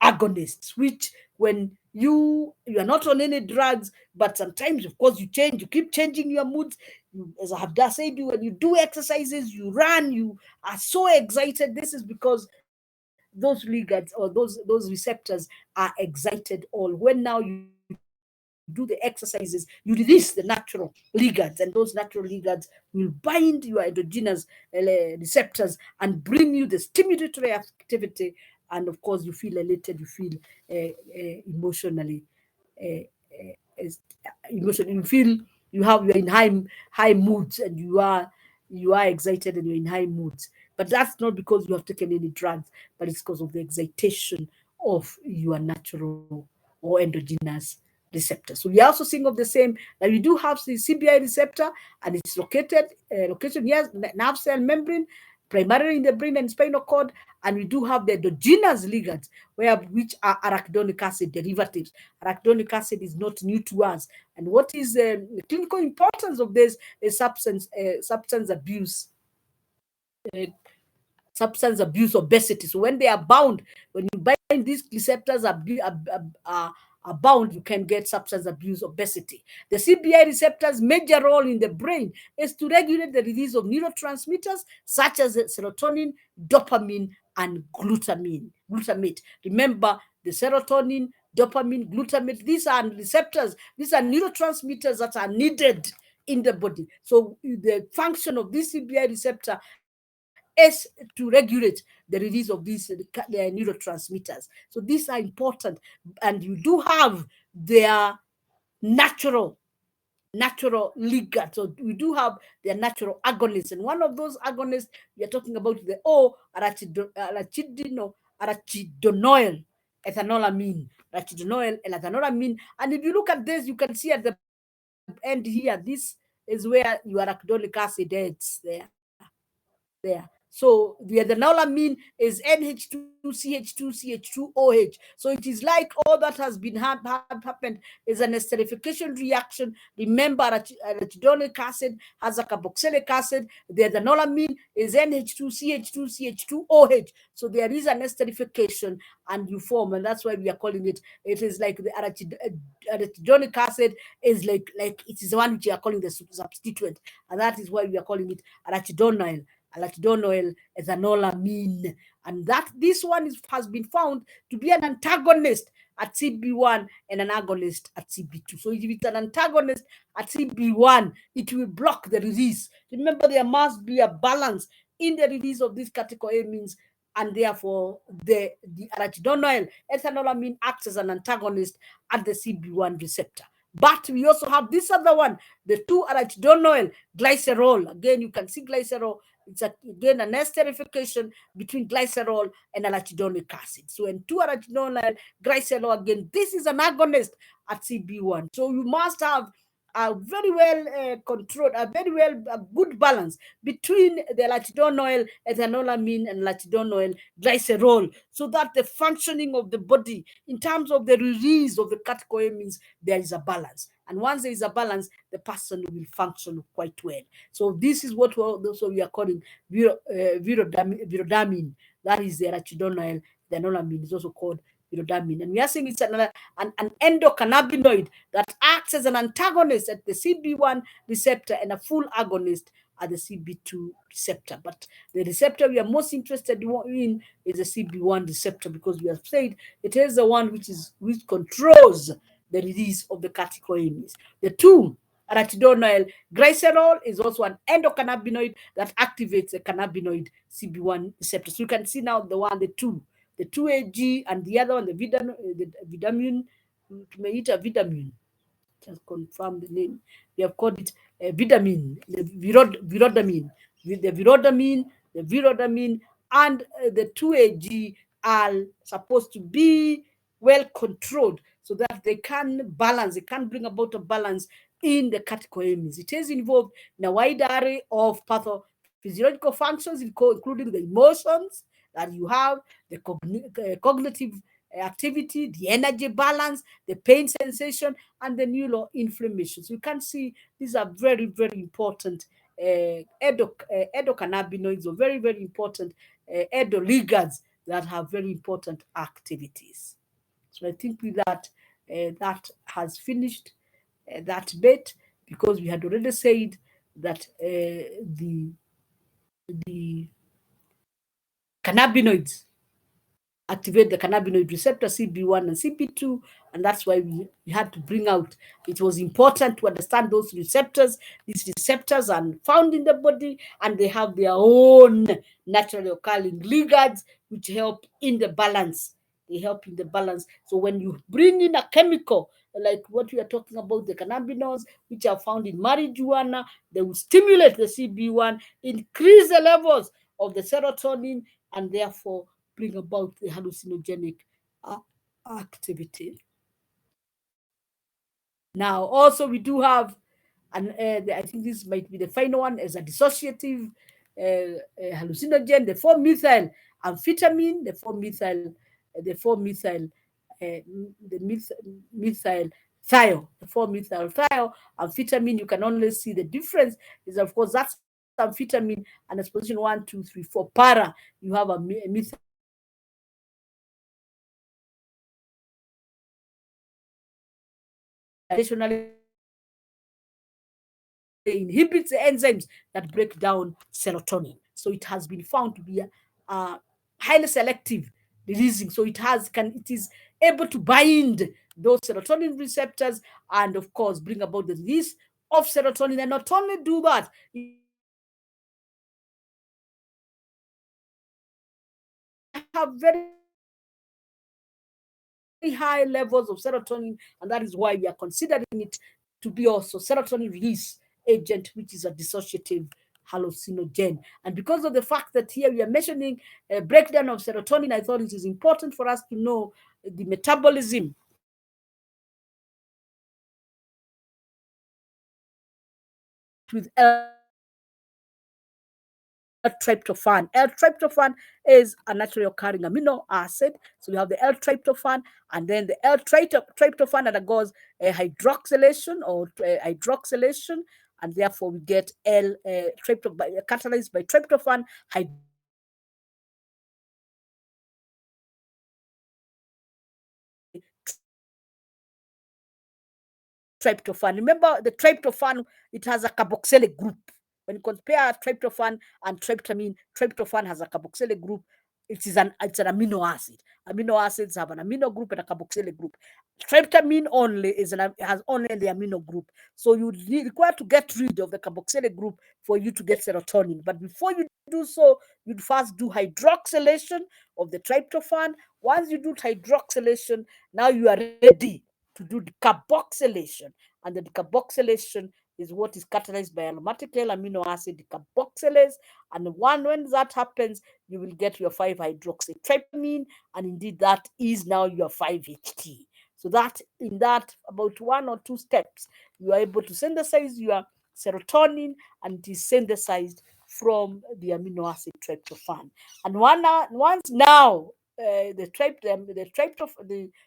agonists, which when you are not on any drugs, but sometimes, of course, you keep changing your moods. As I have just said, when you do exercises, you run, you are so excited. This is because those ligands or those receptors are excited all. When now you do the exercises, you release the natural ligands, and those natural ligands will bind your endogenous receptors and bring you the stimulatory activity. And of course, you feel elated, you feel emotionally you feel you're in high moods, and you are excited and you're in high moods. But that's not because you have taken any drugs, but it's because of the excitation of your natural or endogenous receptor. So we are also seeing of the same, that we do have the CBI receptor, and it's location here, nerve cell membrane, primarily in the brain and spinal cord. And we do have the endogenous ligands, which are arachidonic acid derivatives. Arachidonic acid is not new to us. And what is the clinical importance of this is substance abuse. Substance abuse obesity. So when they are bound, when you bind these receptors are bound, you can get substance abuse obesity. The CBI receptors' major role in the brain is to regulate the release of neurotransmitters such as serotonin, dopamine, and glutamate. Remember, the serotonin, dopamine, glutamate. These are receptors. These are neurotransmitters that are needed in the body. So the function of this CBI receptor is to regulate the release of these neurotransmitters. So these are important, and you do have their natural ligand. So we do have their natural agonists, and one of those agonists we are talking about the arachidonoyl ethanolamine, arachidonoyl and ethanolamine. And if you look at this, you can see at the end here, this is where your arachidonic acid ends there. So the ethanolamine is NH2CH2CH2OH. So it is like all that has been happened is an esterification reaction. Remember, arachidonic acid has a carboxylic acid. The ethanolamine is NH2CH2CH2OH. So there is an esterification and you form, and that's why we are calling it. It is like the arachidonic acid is like it is the one which we are calling the substituent, and that is why we are calling it arachidonyl ethanolamine. And that this one has been found to be an antagonist at CB1 and an agonist at CB2. So if it's an antagonist at CB1, it will block the release. Remember, there must be a balance in the release of these catecholamines, and therefore the arachidonyl ethanolamine acts as an antagonist at the CB1 receptor. But we also have this other one, the 2-arachidonyl glycerol. Again, you can see glycerol. It's again an esterification between glycerol and arachidonic acid. So in 2-arachidonyl glycerol, again, this is an agonist at CB1. So you must have a very well controlled, a good balance between the arachidonyl ethanolamine and arachidonyl glycerol, so that the functioning of the body in terms of the release of the catecholamines, there is a balance. And once there is a balance, the person will function quite well. So this is what we are calling virodamine. That is the arachidonyl ethanolamine. Is also called virodamine. And we are saying it's an endocannabinoid that acts as an antagonist at the CB1 receptor and a full agonist at the CB2 receptor. But the receptor we are most interested in is the CB1 receptor, because we have said it is the one which controls the release of the catecholamines. The 2-arachidonyl glycerol is also an endocannabinoid that activates the cannabinoid CB1 receptor. So you can see now the 2AG, and the other one, the vitamin, just confirm the name. We have called it vitamin, the virodamine, and the 2AG are supposed to be well controlled so that they can bring about a balance in the catecholamines. It is involved in a wide array of pathophysiological functions, including the emotions that you have, the cognitive activity, the energy balance, the pain sensation, and the neuroinflammation. So you can see these are very, very important endocannabinoids, or very, very important endoligands that have very important activities. So I think with that, that has finished that bit, because we had already said that the cannabinoids activate the cannabinoid receptor CB1 and CB2, and that's why we had to bring out. It was important to understand those receptors. These receptors are found in the body, and they have their own naturally occurring ligands which help in the balance. They help in the balance. So when you bring in a chemical like what we are talking about, the cannabinoids which are found in marijuana, they will stimulate the CB1, increase the levels of the serotonin, and therefore bring about the hallucinogenic activity. Now, also we do have, and I think this might be the final one, as a dissociative hallucinogen, the 4-methyl amphetamine, the 4-methyl thiol, the 4-methyl thiol amphetamine. You can only see the difference is, of course, that's amphetamine, and as position 1, 2, 3, 4 para, you have a methyl. Additionally, inhibits the enzymes that break down serotonin. So it has been found to be highly selective releasing. So it is able to bind those serotonin receptors and of course bring about the release of serotonin. And not only do that, it have very high levels of serotonin, and that is why we are considering it to be also serotonin release agent, which is a dissociative hallucinogen. And because of the fact that here we are measuring a breakdown of serotonin, I thought it is important for us to know the metabolism with L-tryptophan. L-tryptophan is a naturally occurring amino acid. So we have the L-tryptophan, and then the L-tryptophan undergoes a hydroxylation and therefore we get catalyzed by tryptophan tryptophan. Remember, the tryptophan, it has a carboxylic group. When you compare tryptophan and tryptamine, tryptophan has a carboxylic group. It's an amino acid. Amino acids have an amino group and a carboxylic group. Tryptamine only has only the amino group. So you require to get rid of the carboxylic group for you to get serotonin. But before you do so, you'd first do hydroxylation of the tryptophan. Once you do hydroxylation, now you are ready to do the carboxylation. And the decarboxylation is what is catalyzed by aromatic amino acid decarboxylase. And when that happens, you will get your 5-hydroxytryptamine, and indeed that is now your 5-HT. So that in that about 1 or 2 steps, you are able to synthesize your serotonin, and it is synthesized from the amino acid tryptophan. And once now the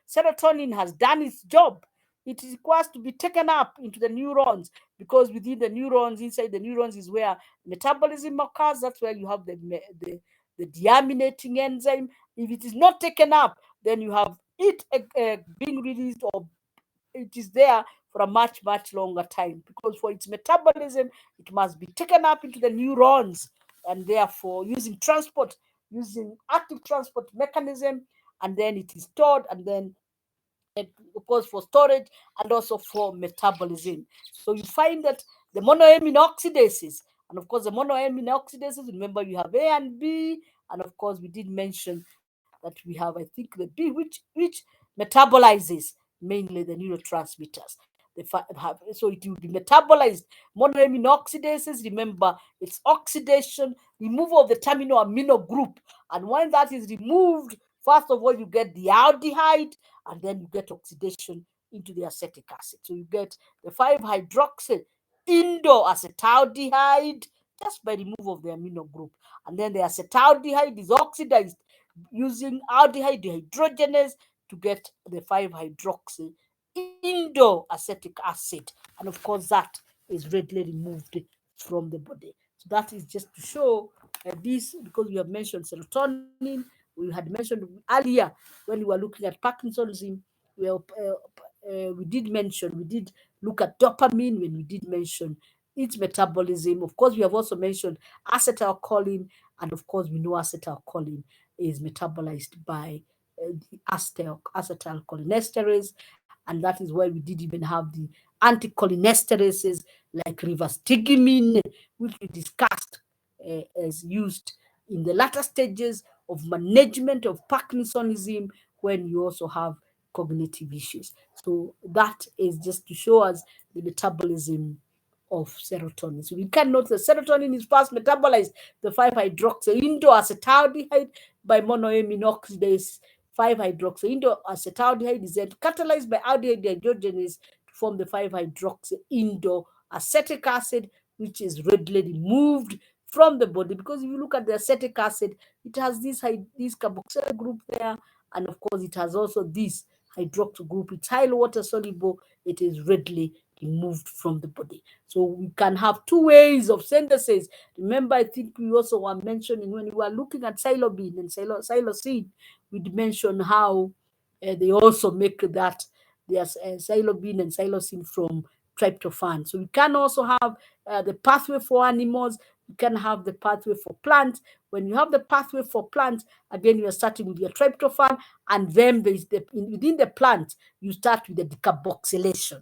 serotonin has done its job, it requires to be taken up into the neurons, because within the neurons, inside the neurons is where metabolism occurs. That's where you have the deaminating enzyme. If it is not taken up, then you have it being released, or it is there for a much, much longer time, because for its metabolism, it must be taken up into the neurons, and therefore using active transport mechanism, and then it is stored, and then of course for storage and also for metabolism. So you find that the monoamine oxidases, and of course the monoamine oxidases, remember you have A and B, and of course we did mention that we have, I think, the B, which metabolizes mainly the neurotransmitters. So it will be metabolized. Monoamine oxidases, remember, it's oxidation, removal of the terminal amino group. And when that is removed, first of all, you get the aldehyde, and then you get oxidation into the acetic acid. So you get the 5-hydroxy indoacetaldehyde just by removal of the amino group. And then the acetaldehyde is oxidized using aldehyde dehydrogenase to get the 5-hydroxy indoacetic acid. And of course, that is readily removed from the body. So that is just to show this, because we have mentioned serotonin. We had mentioned earlier when we were looking at Parkinsonism, we did look at dopamine when we did mention its metabolism. Of course, we have also mentioned acetylcholine, and of course, we know acetylcholine is metabolized by the acetylcholinesterase, and that is why we did even have the anticholinesterases like rivastigmine, which we discussed as used in the latter stages of management of Parkinsonism, when you also have cognitive issues. So that is just to show us the metabolism of serotonin. So we can note that serotonin is first metabolized, the 5-hydroxy indoacetaldehyde by monoamine oxidase. 5-hydroxy indoacetaldehyde is then catalyzed by aldehyde dehydrogenase to form the 5-hydroxy indoacetic acid, which is readily removed from the body. Because if you look at the acetic acid, it has this carboxyl group there, and of course it has also this hydroxyl group. It's highly water soluble. It is readily removed from the body. So we can have 2 ways of synthesis. Remember, I think we also were mentioning when we were looking at psilocybin and psilocin, we mentioned how they also make that there's psilocybin and psilocin from tryptophan. So we can also have the pathway for animals. You can have the pathway for plants. When you have the pathway for plants, again, you are starting with your tryptophan, and then within the plant, you start with the decarboxylation.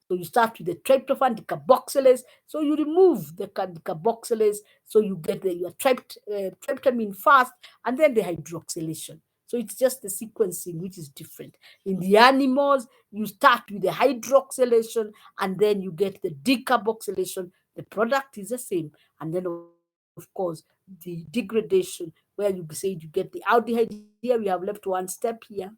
So you start with the tryptophan decarboxylase. So you remove the decarboxylase. So you get your tryptamine first, and then the hydroxylation. So it's just the sequencing which is different. In the animals, you start with the hydroxylation, and then you get the decarboxylation. The product is the same. And then, of course, the degradation, where you say you get the aldehyde here. We have left one step here.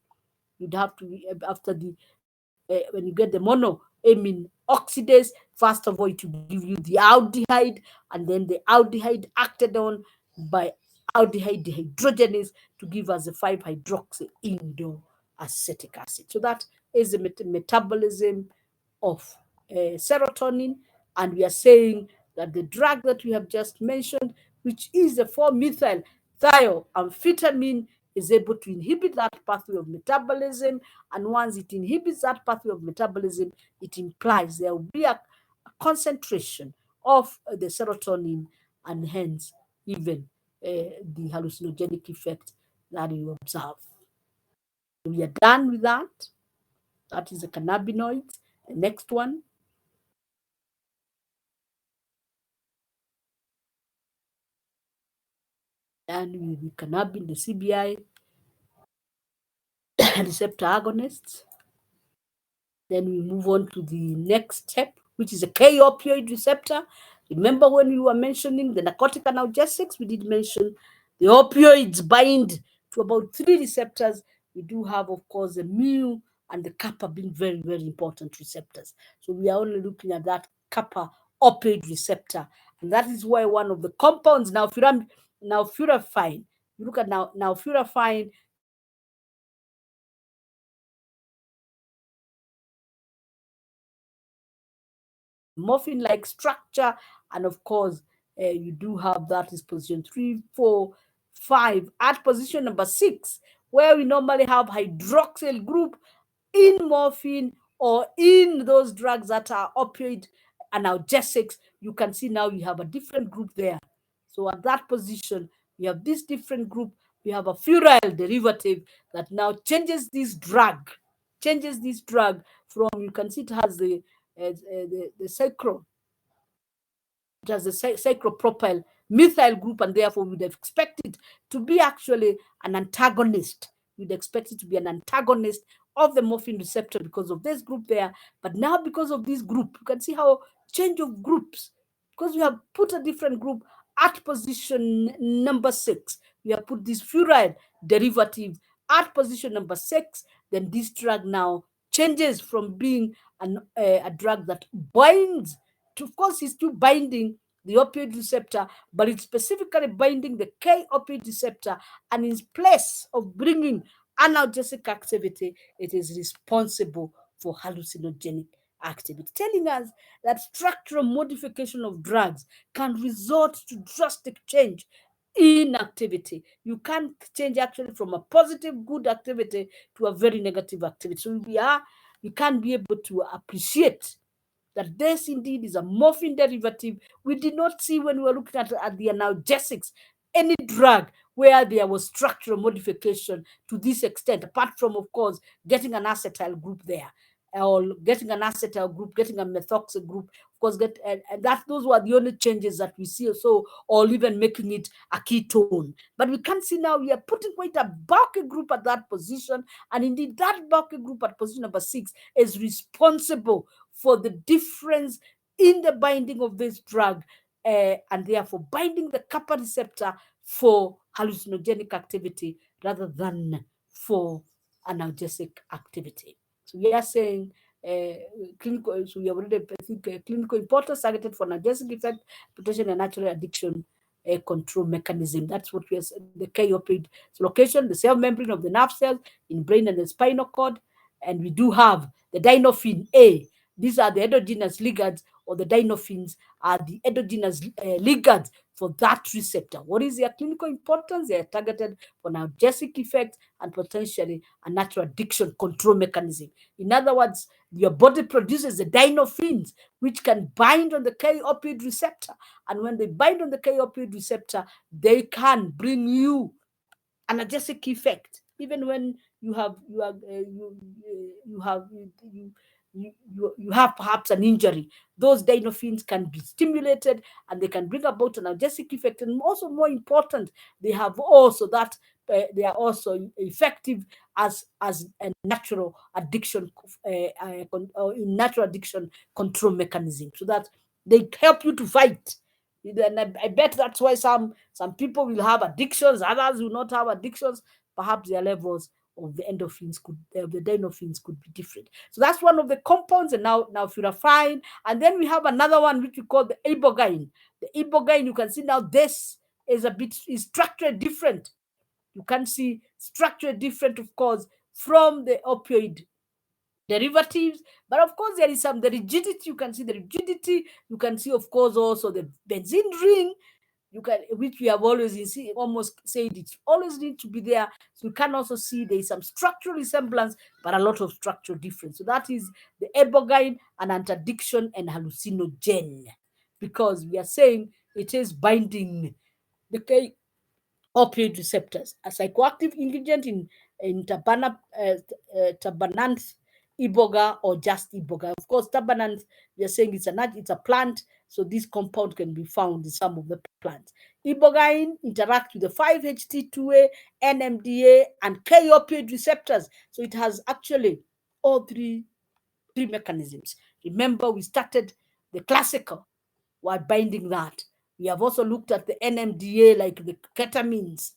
You'd have to, after when you get the monoamine oxidase, first of all, it will give you the aldehyde, and then the aldehyde acted on by aldehyde dehydrogenase to give us a 5-hydroxy-indole-acetic acid. So that is the metabolism of serotonin. And we are saying that the drug that we have just mentioned, which is the 4-methyl thioamphetamine, is able to inhibit that pathway of metabolism. And once it inhibits that pathway of metabolism, it implies there will be a concentration of the serotonin, and hence even the hallucinogenic effect that you observe. We are done with that. That is the cannabinoids. The next one. And with the cannabis, the CBI receptor agonists. Then we move on to the next step, which is a K-opioid receptor. Remember when we were mentioning the narcotic analgesics, we did mention the opioids bind to about 3 receptors. We do have, of course, the mu and the kappa being very, very important receptors. So we are only looking at that kappa opioid receptor. And that is why one of the compounds, now furafine, you look at now furafine, you have this morphine-like structure, and of course, you do have that is position 3, 4, 5. At position number 6, where we normally have hydroxyl group in morphine or in those drugs that are opioid analgesics, you can see now you have a different group there. So at that position, we have this different group. We have a furyl derivative that now changes this drug from, you can see it has the cyclo. It has a cyclopropyl methyl group, and therefore we'd expect it to be actually an antagonist. You'd expect it to be an antagonist of the morphine receptor because of this group there. But now, because of this group, you can see how change of groups, because we have put a different group at position number 6. We have put this furyl derivative at position number 6. Then this drug now changes from being a drug that binds to, of course, it's still binding the opioid receptor, but it's specifically binding the K-opioid receptor, and in place of bringing analgesic activity, it is responsible for hallucinogenic activity, telling us that structural modification of drugs can result to drastic change in activity. You can change actually from a positive, good activity to a very negative activity. So we can be able to appreciate that this indeed is a morphine derivative. We did not see, when we were looking at the analgesics, any drug where there was structural modification to this extent, apart from, of course, getting an acetyl group there, or getting an acetyl group, getting a methoxy group, of course, those were the only changes that we see, so, or even making it a ketone. But we can see now we are putting quite a bulky group at that position, and indeed that bulky group at position number 6 is responsible for the difference in the binding of this drug, and therefore binding the kappa receptor for hallucinogenic activity rather than for analgesic activity. So we are saying clinical, so we have already, I think, clinical importance targeted for analgesic effect, protection, and natural addiction control mechanism. That's what we are saying. The K-opioid location, the cell membrane of the nerve cells in brain and the spinal cord, and we do have the dynorphin A These are the endogenous ligands, or the dynorphins are the endogenous ligands for that receptor. What is their clinical importance? They are targeted for analgesic effects and potentially a natural addiction control mechanism. In other words, your body produces the dynorphins, which can bind on the K-opioid receptor. And when they bind on the K-opioid receptor, they can bring you analgesic effect, even when you have you have perhaps an injury. Those dynorphins can be stimulated and they can bring about an analgesic effect. And also, more important, they have also that they are also effective as a natural addiction natural addiction control mechanism, so that they help you to fight. And I bet that's why some people will have addictions, others will not have addictions. Perhaps their levels of the endorphins the dynorphins could be different. So that's one of the compounds. And now furafine, and then we have another one which we call the ibogaine. The ibogaine, you can see now this is structured different. You can see structured different, of course, from the opioid derivatives. But of course, there is the rigidity. You can see the rigidity. You can see, of course, also the benzene ring. Which we have almost said it always need to be there. So you can also see there is some structural resemblance, but a lot of structural difference. So that is the ibogaine, an anti-addiction and hallucinogen, because we are saying it is binding the opioid receptors. A psychoactive ingredient in tabananth, iboga, or just iboga. Of course, tabananth, we are saying it's a plant, so this compound can be found in some of the plants. Ibogaine interact with the 5-HT2A, NMDA, and K-opioid receptors. So it has actually all three mechanisms. Remember, we started the classical while binding that. We have also looked at the NMDA, like the ketamines,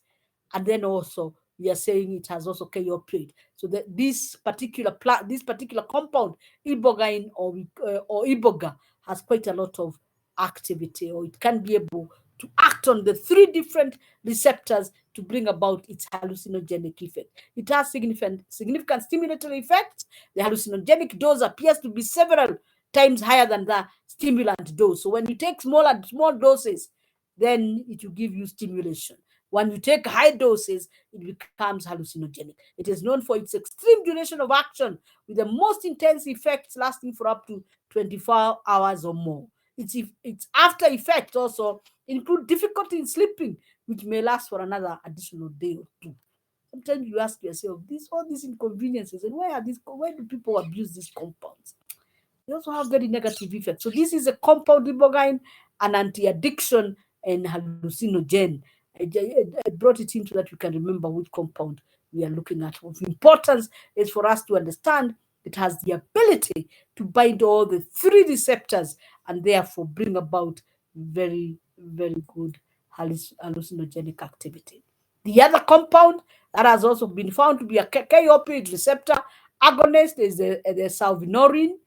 and then also we are saying it has also K-opioid. So this particular compound, ibogaine or iboga, has quite a lot of activity, or it can be able to act on the three different receptors to bring about its hallucinogenic effect. It has significant stimulatory effects. The hallucinogenic dose appears to be several times higher than the stimulant dose. So when you take small doses, then it will give you stimulation. When you take high doses, it becomes hallucinogenic. It is known for its extreme duration of action, with the most intense effects lasting for up to 24 hours or more. Its after effects also include difficulty in sleeping, which may last for another additional day or two. Sometimes you ask yourself, all these inconveniences, and why do people abuse these compounds? They also have very negative effects. So this is a compound, ibogaine, an anti-addiction and hallucinogen. I brought it in so that you can remember which compound we are looking at. Of importance is for us to understand it has the ability to bind all the three receptors and therefore bring about very, very good hallucinogenic activity. The other compound that has also been found to be a K-opioid receptor agonist is the salvinorin,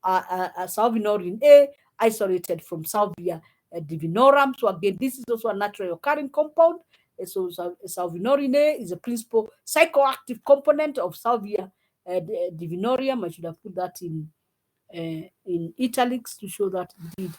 salvinorin A, isolated from Salvia divinorum. So again, this is also a naturally occurring compound. So salvinorin A is a principal psychoactive component of Salvia divinorum. I should have put that in italics to show that indeed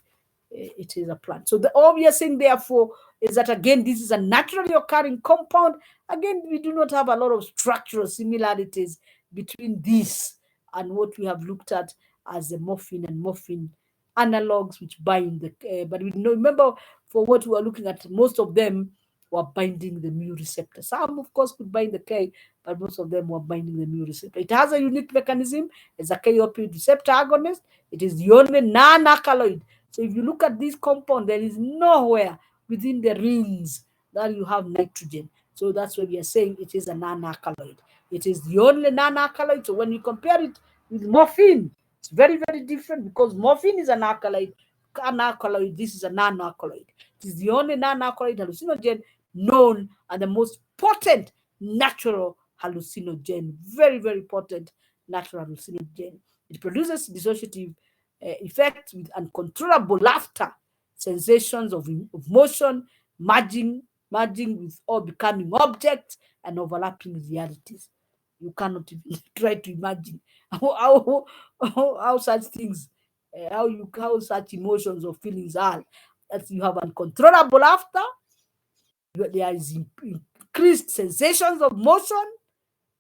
it is a plant. So the obvious thing, therefore, is that again, this is a naturally occurring compound. Again, we do not have a lot of structural similarities between this and what we have looked at as the morphine and morphine analogs, which bind the. But we remember, for what we are looking at, most of them were binding the mu receptor. Some, of course, could bind the K, but most of them were binding the mu receptor. It has a unique mechanism. It's a K-opioid receptor agonist. It is the only non-alkaloid. So if you look at this compound, there is nowhere within the rings that you have nitrogen. So that's why we are saying it is a non-alkaloid. It is the only non-alkaloid. So when you compare it with morphine, it's very, very different, because morphine is an alkaloid. This is a non-alkaloid. It is the only non-alkaloid hallucinogen known and the most potent natural hallucinogen. Very, very potent natural hallucinogen. It produces dissociative effects with uncontrollable laughter, sensations of motion, merging with or becoming objects, and overlapping realities. You cannot even try to imagine how such things, how such emotions or feelings are. That you have uncontrollable laughter, there is increased sensations of motion,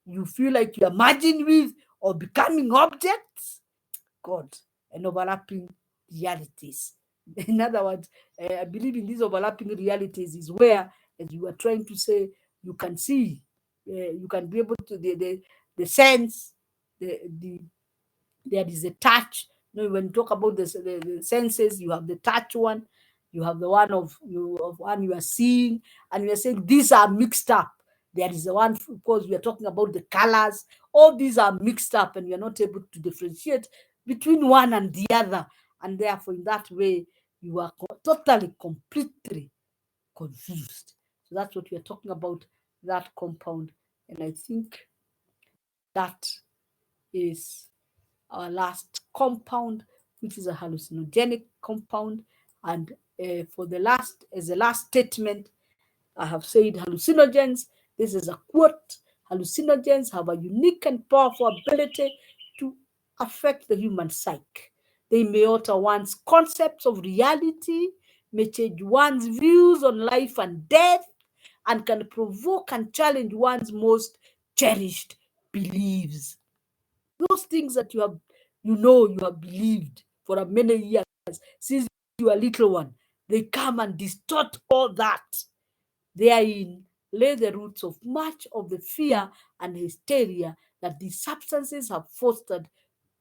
you feel like you are merging with or becoming objects. God, and overlapping realities. In other words, I believe in these overlapping realities is where, as you are trying to say, you can see, you can be able to the sense, the there is a touch. You know, when you talk about the senses, you have the touch one, you have the one of one you are seeing, and you are saying these are mixed up. There is the one, of course, we are talking about the colors. All these are mixed up, and you are not able to differentiate between one and the other. And therefore, in that way, you are totally, completely confused. So that's what we are talking about, that compound. And I think that is our last compound, which is a hallucinogenic compound. And for the last, as a last statement, I have said hallucinogens. This is a quote. Hallucinogens have a unique and powerful ability to affect the human psyche. They may alter one's concepts of reality, may change one's views on life and death, and can provoke and challenge one's most cherished beliefs. Those things that you have believed for a many years since you were a little one, they come and distort all that. Therein lay the roots of much of the fear and hysteria that these substances have fostered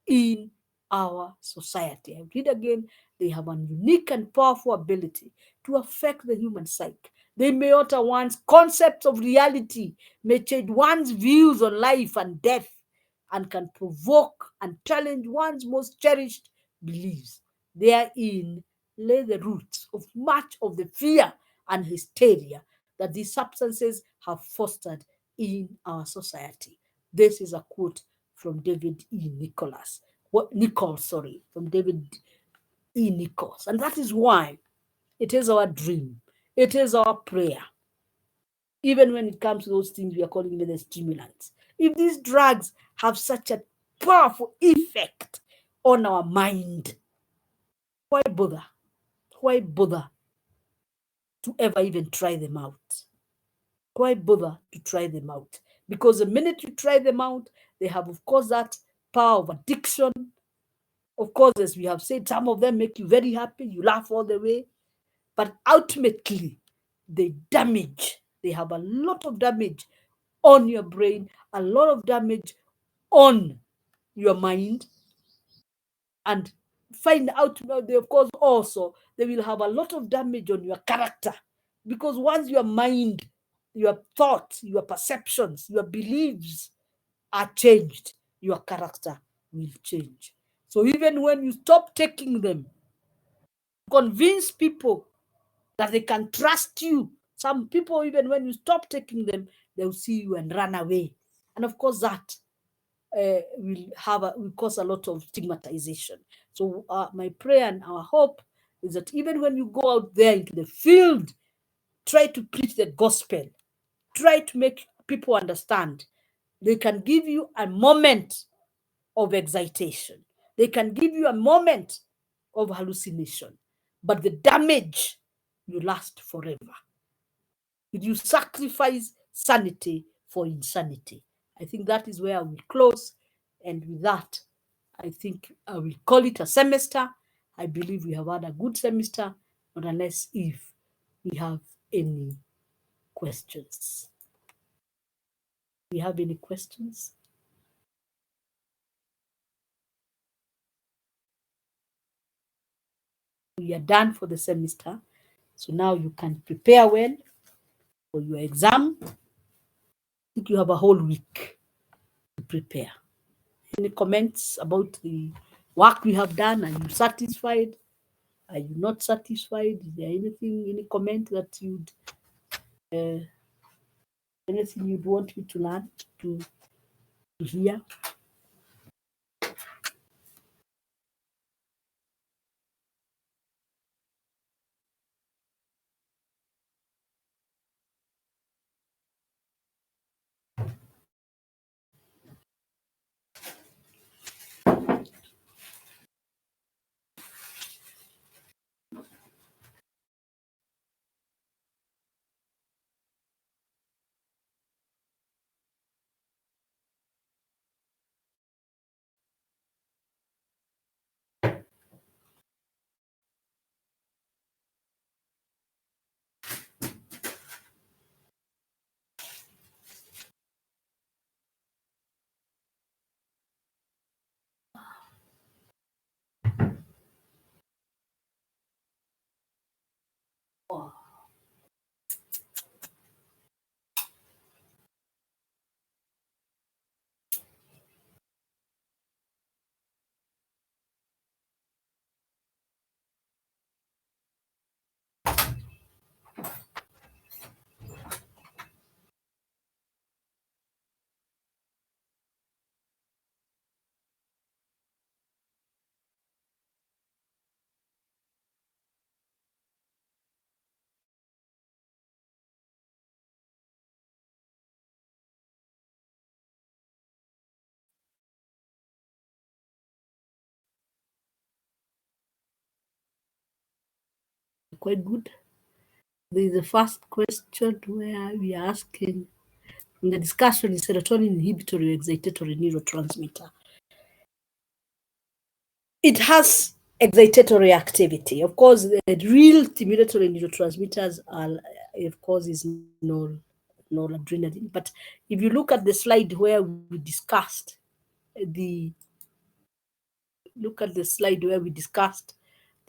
in our society. I read again, they have a unique and powerful ability to affect the human psyche. They may alter one's concepts of reality, may change one's views on life and death, and can provoke and challenge one's most cherished beliefs. Therein lay the roots of much of the fear and hysteria that these substances have fostered in our society. This is a quote from David E. Nichols, from David E. Nichols. And that is why it is our dream, it is our prayer, even when it comes to those things we are calling the stimulants. If these drugs have such a powerful effect on our mind, why bother? Why bother to ever even try them out? Why bother to try them out? Because the minute you try them out, they have, of course, that power of addiction. Of course, as we have said, some of them make you very happy, you laugh all the way, but ultimately, they have a lot of damage on your brain, a lot of damage on your mind, and find out, of course, also, they will have a lot of damage on your character, because once your mind, your thoughts, your perceptions, your beliefs are changed, your character will change. So even when you stop taking them, convince people that they can trust you. Some people, even when you stop taking them, they'll see you and run away. And of course, that will cause a lot of stigmatization. So my prayer and our hope is that even when you go out there into the field, try to preach the gospel. Try to make people understand. They can give you a moment of excitation. They can give you a moment of hallucination, but the damage will last forever. Did you sacrifice sanity for insanity? I think that is where I will close. And with that, I think I will call it a semester. I believe we have had a good semester, not unless if we have any questions. Do you have any questions? We are done for the semester. So now you can prepare well for your exam. I think you have a whole week to prepare. Any comments about the work we have done? Are you satisfied? Are you not satisfied? Is there anything, any comment that anything you'd want me to learn, to hear? quite good. There is the first question where we are asking, in the discussion, is serotonin inhibitory or excitatory neurotransmitter? It has excitatory activity. Of course, the real stimulatory neurotransmitters are, of course, is noradrenaline. But if you look at the slide where we discussed the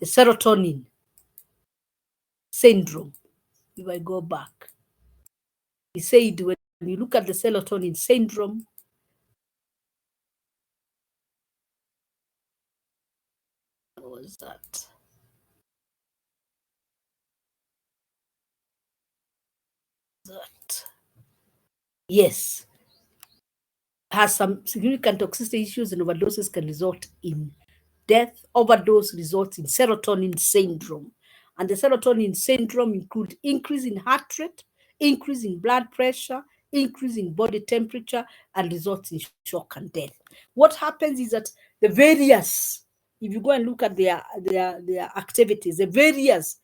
serotonin syndrome, if I go back, he said when you look at the serotonin syndrome, what was that? Yes, has some significant toxicity issues, and overdoses can result in death. Overdose results in serotonin syndrome. And the serotonin syndrome includes increase in heart rate, increase in blood pressure, increase in body temperature, and results in shock and death. What happens is that the various, if you go and look at their activities, the various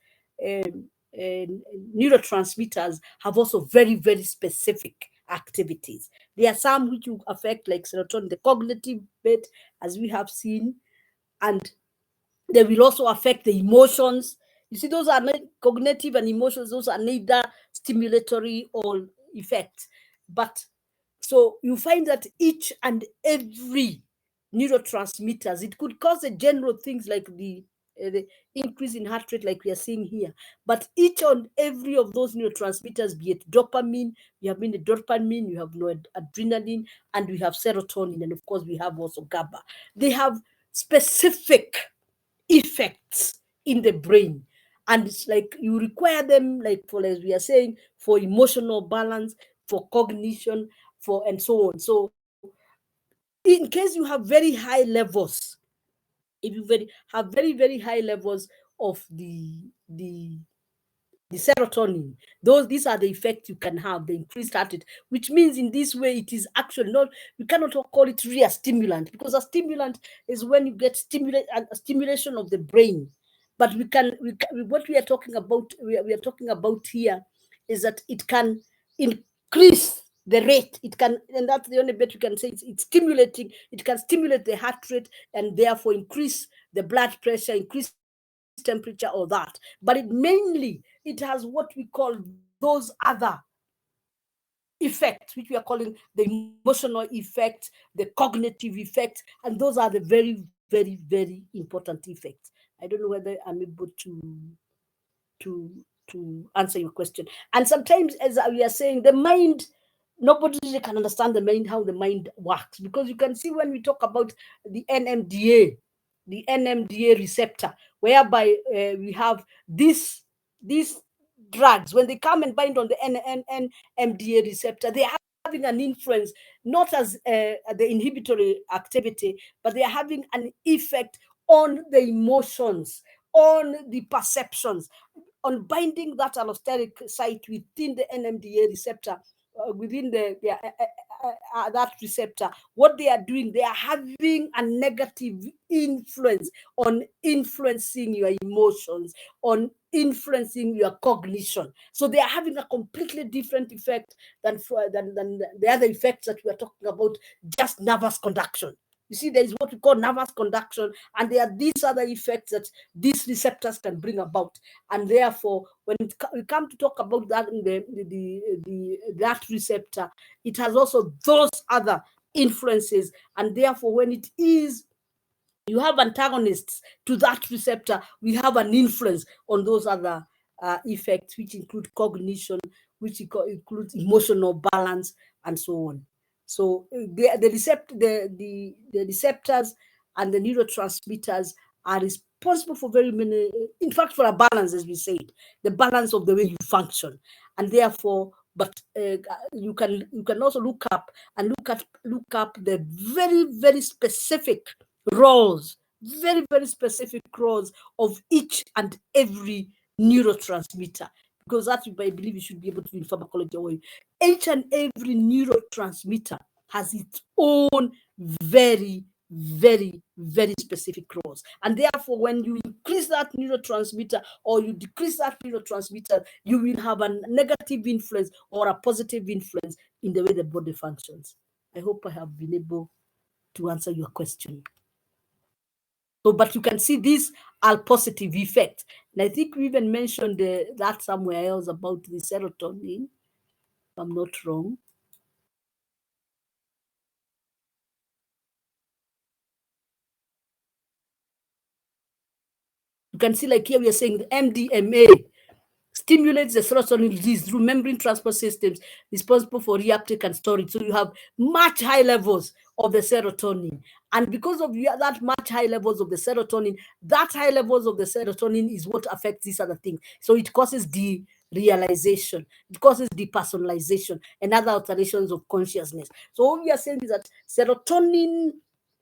neurotransmitters have also very, very specific activities. There are some which will affect, like serotonin, the cognitive bit, as we have seen, and they will also affect the emotions. You see, those are not cognitive and emotions, those are neither stimulatory or effects. But so you find that each and every neurotransmitters, it could cause a general things like the increase in heart rate, like we are seeing here. But each and every of those neurotransmitters, be it dopamine, we have the dopamine, we have adrenaline, and we have serotonin, and of course we have also GABA. They have specific effects in the brain, and it's like you require them, like for, as we are saying, for emotional balance, for cognition, for and so on. So in case you have very high levels, if you have very, very high levels of the serotonin, these are the effects you can have, the increased heart rate, which means in this way it is actually not, we cannot call it really a stimulant, because a stimulant is when you get a stimulation of the brain. But what we are talking about, we are talking about here, is that it can increase the rate. It can, and that's the only bit we can say, it's stimulating. It can stimulate the heart rate and therefore increase the blood pressure, increase temperature, or that. But it has what we call those other effects, which we are calling the emotional effect, the cognitive effect, and those are the very, very, very important effects. I don't know whether I'm able to answer your question. And sometimes, as we are saying, the mind, nobody really can understand the mind, how the mind works, because you can see when we talk about the NMDA receptor, whereby we have these drugs, when they come and bind on the NMDA receptor, they are having an influence, not as the inhibitory activity, but they are having an effect on the emotions, on the perceptions, on binding that allosteric site within the NMDA receptor, within that receptor. What they are doing, they are having a negative influence on influencing your emotions, on influencing your cognition. So they are having a completely different effect than the other effects that we are talking about, just nervous conduction. You see, there is what we call nervous conduction, and there are these other effects that these receptors can bring about. And therefore, when we come to talk about that, that receptor, it has also those other influences. And therefore, when it is, you have antagonists to that receptor, we have an influence on those other effects, which include cognition, which includes emotional balance, and so on. So the receptors and the neurotransmitters are responsible for very many, in fact, for a balance, as we said, the balance of the way you function. And therefore, but you can also look up the very, very specific roles, very, very specific roles of each and every neurotransmitter, because that, I believe, you should be able to do in pharmacology. Each and every neurotransmitter has its own very, very, very specific roles. And therefore, when you increase that neurotransmitter or you decrease that neurotransmitter, you will have a negative influence or a positive influence in the way the body functions. I hope I have been able to answer your question. So, but you can see these are positive effects. And I think we even mentioned that somewhere else about the serotonin, if I'm not wrong. You can see, like here, we are saying the MDMA stimulates the serotonin release through membrane transport systems responsible for reuptake and storage. So you have much high levels of the serotonin. And because of that much high levels of the serotonin, that high levels of the serotonin is what affects these other things. So it causes derealization, it causes depersonalization, and other alterations of consciousness. So what we are saying is that serotonin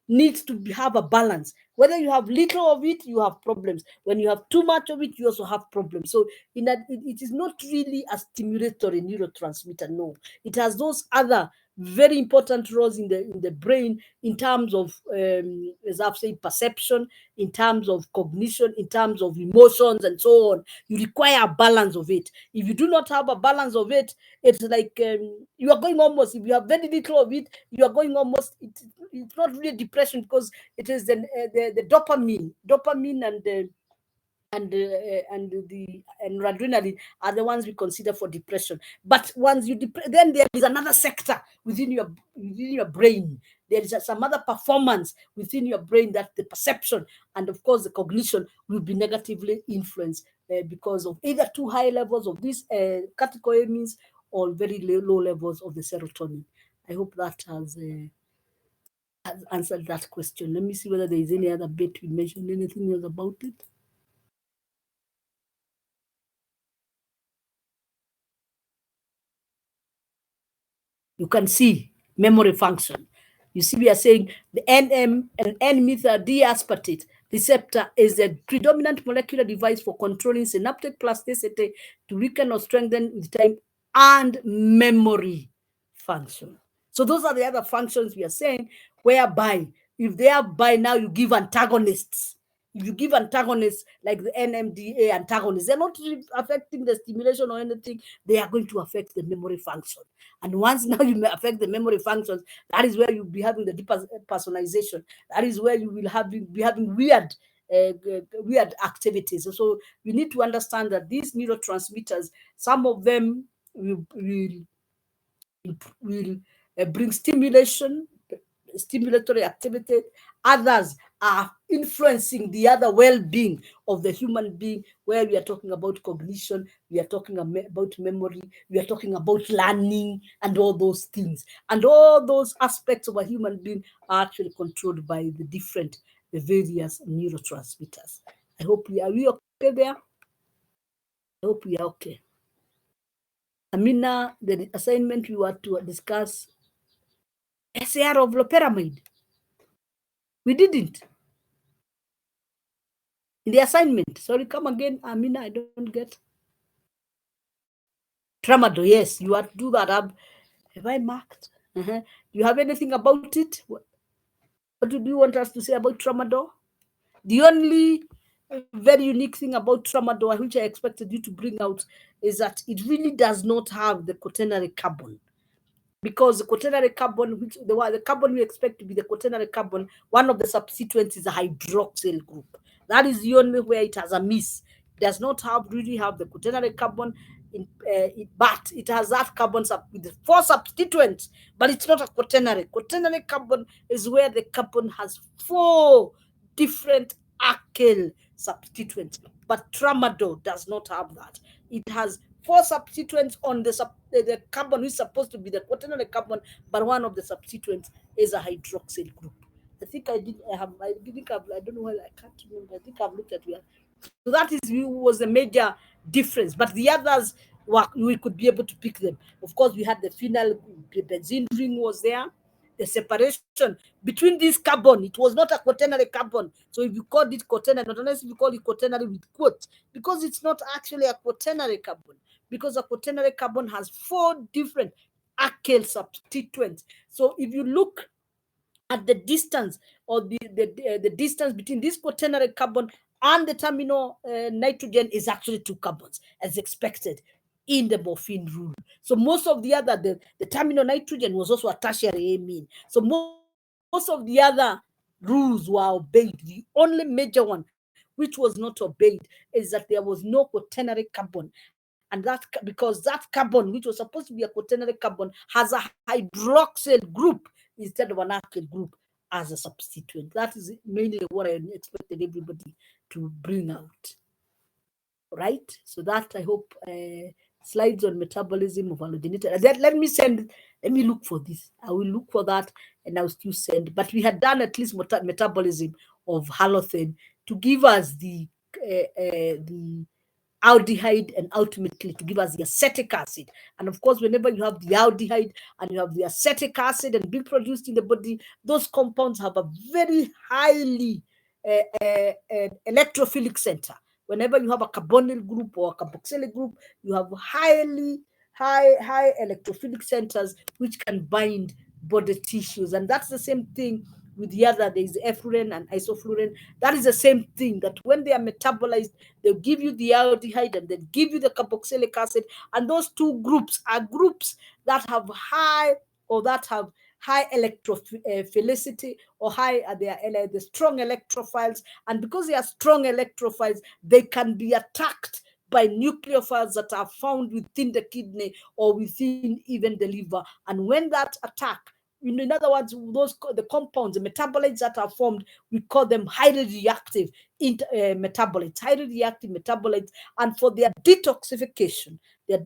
needs to have a balance. Whether you have little of it, you have problems. When you have too much of it, you also have problems. So in that, it is not really a stimulatory neurotransmitter. No, it has those other very important roles in the brain in terms of, as I've said, perception, in terms of cognition, in terms of emotions, and so on. You require a balance of it. If you do not have a balance of it, it's like you are going almost. If you have very little of it, you are going almost. It's not really depression, because it is the dopamine and the adrenaline are the ones we consider for depression. But once you then there is another sector within your brain. There is some other performance within your brain, that the perception and of course the cognition will be negatively influenced because of either too high levels of these catecholamines or very low levels of the serotonin. I hope that has answered that question. Let me see whether there is any other bit we mentioned, anything else about it. You can see memory function. You see, we are saying the NM and N-methyl D-aspartate receptor is a predominant molecular device for controlling synaptic plasticity to weaken or strengthen with time and memory function. So those are the other functions we are saying, whereby if thereby now you give antagonists, if you give antagonists like the NMDA antagonists, they're not really affecting the stimulation or anything, they are going to affect the memory function. And once now you may affect the memory functions, that is where you'll be having the depersonalization. That is where you will be having weird activities. So we need to understand that these neurotransmitters, some of them will bring stimulatory activity. Others are influencing the other well-being of the human being, where we are talking about cognition, we are talking about memory, we are talking about learning, and all those things. And all those aspects of a human being are actually controlled by the various neurotransmitters. Are we okay there? I hope we are okay. Amina, the assignment we were to discuss SAR of loperamide. We didn't. In the assignment. Sorry, come again, Amina, I don't get. Tramadol, yes, you have to do that. Have I marked? Do you have anything about it? What do you want us to say about tramadol? The only very unique thing about tramadol, which I expected you to bring out, is that it really does not have the quaternary carbon. Because the quaternary carbon, the carbon we expect to be the quaternary carbon, one of the substituents is a hydroxyl group. That is the only where it has a miss. It does not really have the quaternary carbon, but it has that carbon with the 4 substituents, but it's not a quaternary. Quaternary carbon is where the carbon has 4 different alkyl substituents, but tramadol does not have that. It has 4 substituents on the carbon which is supposed to be the quaternary carbon, but one of the substituents is a hydroxyl group. I think I don't know whether I can't remember. I think I've looked at it. So that was the major difference. But the others, we could be able to pick them. Of course, we had the phenyl benzene ring was there. The separation between this carbon, it was not a quaternary carbon. So if you called it quaternary, not unless you call it quaternary with quotes, because it's not actually a quaternary carbon, because a quaternary carbon has 4 different alkyl substituents. So if you look at the distance, or the distance between this quaternary carbon and the terminal nitrogen is actually 2 carbons, as expected in the morphine rule. So most of the other, the terminal nitrogen was also a tertiary amine. So most of the other rules were obeyed. The only major one which was not obeyed is that there was no quaternary carbon. And that, because that carbon, which was supposed to be a quaternary carbon, has a hydroxyl group instead of an alkyl group as a substituent. That is mainly what I expected everybody to bring out. Right? So that, I hope, slides on metabolism of halogenated. Let me look for this. I will look for that and I'll still send. But we had done at least metabolism of halothane to give us the aldehyde, and ultimately to give us the acetic acid. And of course, whenever you have the aldehyde and you have the acetic acid and being produced in the body, those compounds have a very highly electrophilic center. Whenever you have a carbonyl group or a carboxylic group, you have high electrophilic centers which can bind body tissues. And that's the same thing with the other. There is effluent and isofluorine. That is the same thing, that when they are metabolized, they'll give you the aldehyde and they give you the carboxylic acid. And those two groups are groups that have high electrophilicity, or they are the strong electrophiles. And because they are strong electrophiles, they can be attacked by nucleophiles that are found within the kidney or within even the liver. And when that attack, in other words, the compounds, the metabolites that are formed, we call them highly reactive metabolites. And for their detoxification, they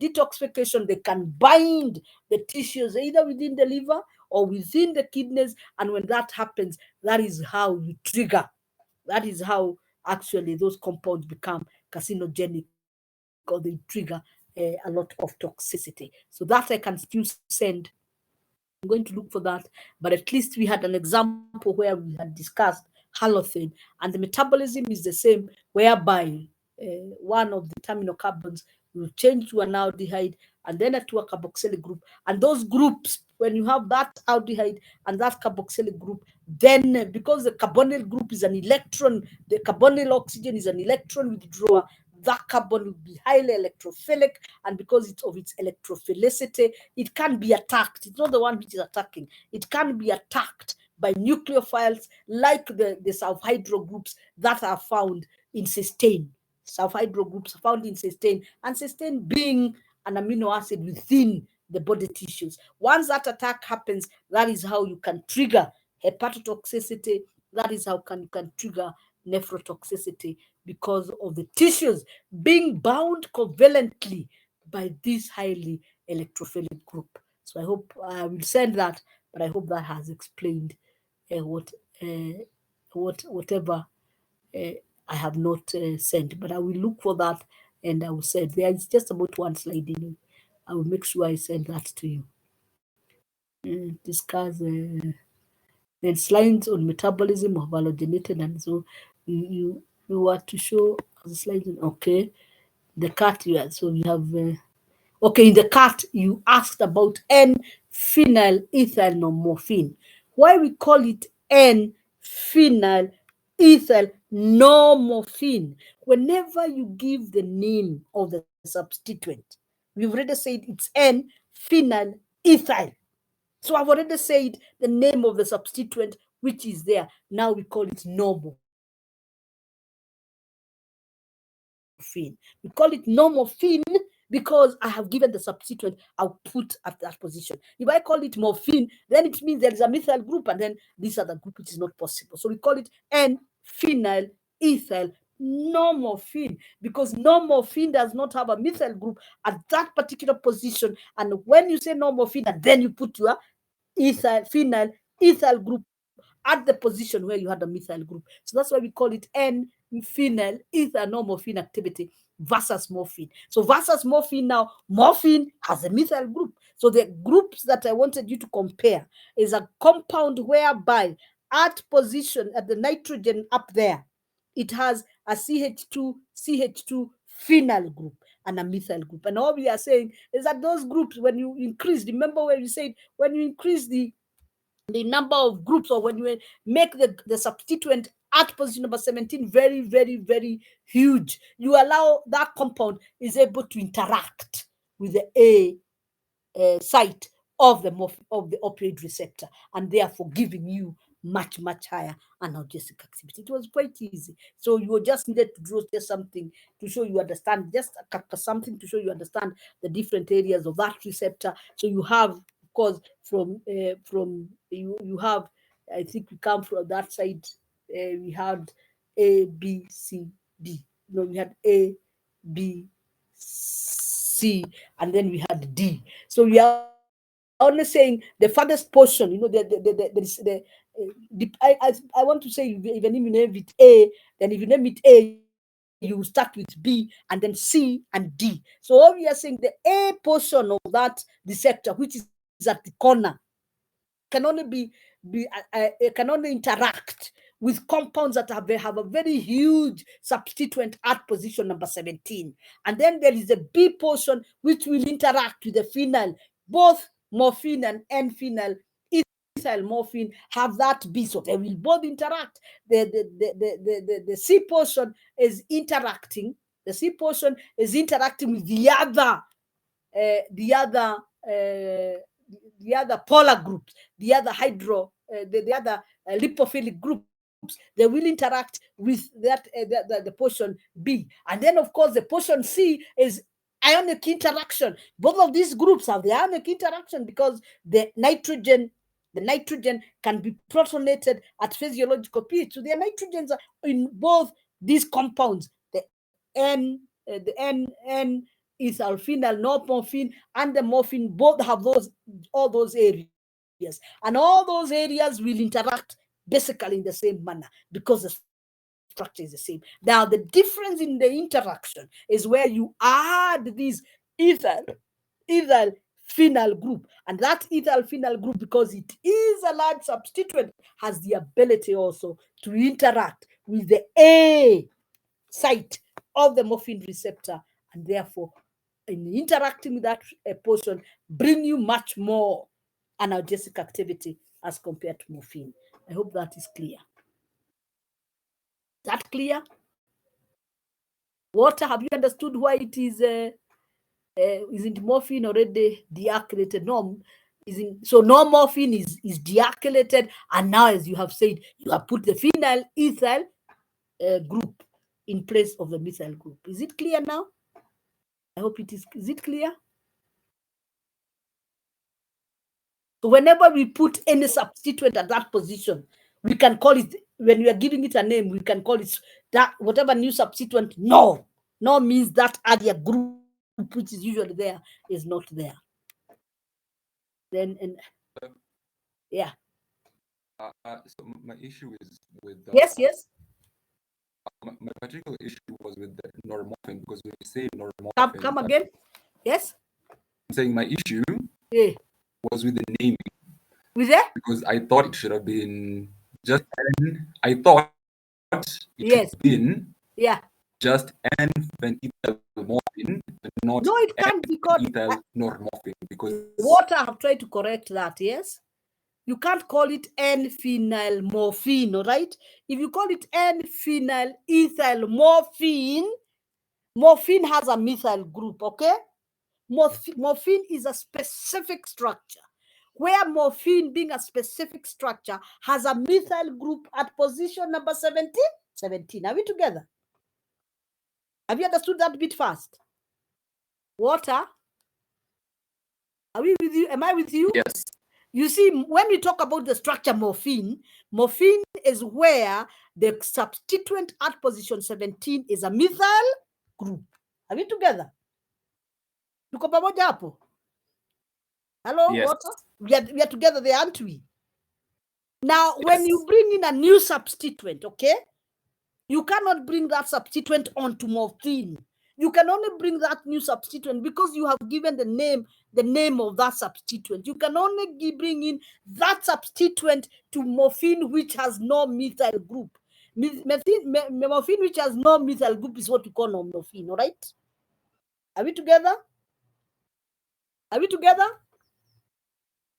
can bind the tissues either within the liver or within the kidneys. And when that happens, that is how you trigger. That is how actually those compounds become carcinogenic, or they trigger a lot of toxicity. So that I can still send. I'm going to look for that. But at least we had an example where we had discussed halothane, and the metabolism is the same, whereby one of the terminal carbons will change to an aldehyde and then to a carboxylic group. And those groups, when you have that aldehyde and that carboxylic group, then because the carbonyl group is an electron, the carbonyl oxygen is an electron withdrawer, that carbon will be highly electrophilic, and because it's of its electrophilicity, it can be attacked. It's not the one which is attacking. It can be attacked by nucleophiles like the sulfhydro groups that are found in cysteine. Sulfhydro groups are found in cysteine, and cysteine being an amino acid within the body tissues. Once that attack happens, that is how you can trigger hepatotoxicity. That is how you can trigger nephrotoxicity, because of the tissues being bound covalently by this highly electrophilic group. So I hope I will send that, but I hope that has explained whatever I have not sent. But I will look for that and I will send. There is just about one slide in it. I will make sure I send that to you. Discuss then slides on metabolism of halogenated, and so you were to show the slides. Okay, the cat, yeah. So you have okay, in the cat you asked about N-phenyl ethyl normophene. Why we call it N-phenyl ethyl normophene? Whenever you give the name of the substituent, we've already said it's N-phenyl ethyl. So I've already said the name of the substituent which is there. Now we call it normophene. We call it normophene because I have given the substituent I'll put at that position. If I call it morphine, then it means there is a methyl group, and then this other group, which is not possible. So we call it N-phenyl ethyl normophene, because normophene does not have a methyl group at that particular position. And when you say normophene, and then you put your phenyl ethyl group at the position where you had a methyl group. So that's why we call it N-phenyl ethyl normophene activity versus morphine. So versus morphine, now morphine has a methyl group. So the groups that I wanted you to compare is a compound whereby at position at the nitrogen up there, it has a CH2 phenyl group and a methyl group. And all we are saying is that those groups, when you increase, remember where you said when you increase the the number of groups, or when you make the substituent at position number 17 very, very, very huge, you allow that compound is able to interact with the A site of the opioid receptor, and therefore giving you much, much higher analgesic activity. It was quite easy. So you just needed to draw just something to show you understand, just something to show you understand the different areas of that receptor. So you have, of course, from you have, I think we come from that side, we had A, B, C, D. No, we had A, B, C, and then we had D. So we are only saying the farthest portion, I want to say, even if you name it A, then if you name it A, you start with B and then C and D. So all we are saying, the A portion of that receptor, which is at the corner, can only can only interact with compounds that have a very huge substituent at position number 17. And then there is a B portion which will interact with the phenyl. Both morphine and N-phenyl ethyl morphine have that B, so they will both interact. The C portion is interacting. The C portion is interacting with the other polar groups, the other the other lipophilic groups. They will interact with that the portion B, and then of course the portion C is ionic interaction. Both of these groups have the ionic interaction because the nitrogen can be protonated at physiological pH. So the nitrogens are in both these compounds, the N ethyl phenyl, normorphine, and the morphine. Both have all those areas, and all those areas will interact basically in the same manner because the structure is the same. Now, the difference in the interaction is where you add these ethyl phenyl group, and that ethyl phenyl group, because it is a large substituent, has the ability also to interact with the A site of the morphine receptor, and therefore in interacting with that portion bring you much more analgesic activity as compared to morphine. I hope that is clear. Is that clear? Water, have you understood why it is isn't morphine already dealkylated? No, so no morphine is dealkylated, and now, as you have said, you have put the phenyl ethyl group in place of the methyl group. Is it clear now? I hope it is. Is it clear? So whenever we put any substituent at that position, we can call it, when we are giving it a name, we can call it that whatever new substituent. No means that other group which is usually there is not there. Then, and yeah. So my issue is with yes. My particular issue was with the normorphine, because when you say normorphine, come again. Yes. I'm saying my issue was with the naming. With that? Because I thought it should have been just N. I thought it should have been just N-phenyl morphine, not no, it can't be called ethyl normorphine, because water have tried to correct that. Yes. You can't call it N-phenyl morphine, all right? If you call it N-phenyl ethyl morphine, morphine has a methyl group, okay? Morphine is a specific structure, where morphine, being a specific structure, has a methyl group at position number 17. Are we together? Have you understood that bit fast? Water? Are we with you? Am I with you? Yes. You see, when we talk about the structure morphine is where the substituent at position 17 is a methyl group. Are we together? Tuko pamoja hapo? Hello, yes. Water? We are together there, aren't we? Now, when you bring in a new substituent, okay, you cannot bring that substituent onto morphine. You can only bring that new substituent because you have given the name of that substituent. You can only bring in that substituent to morphine which has no methyl group. Morphine which has no methyl group is what we call normorphine, all right? Are we together? Are we together?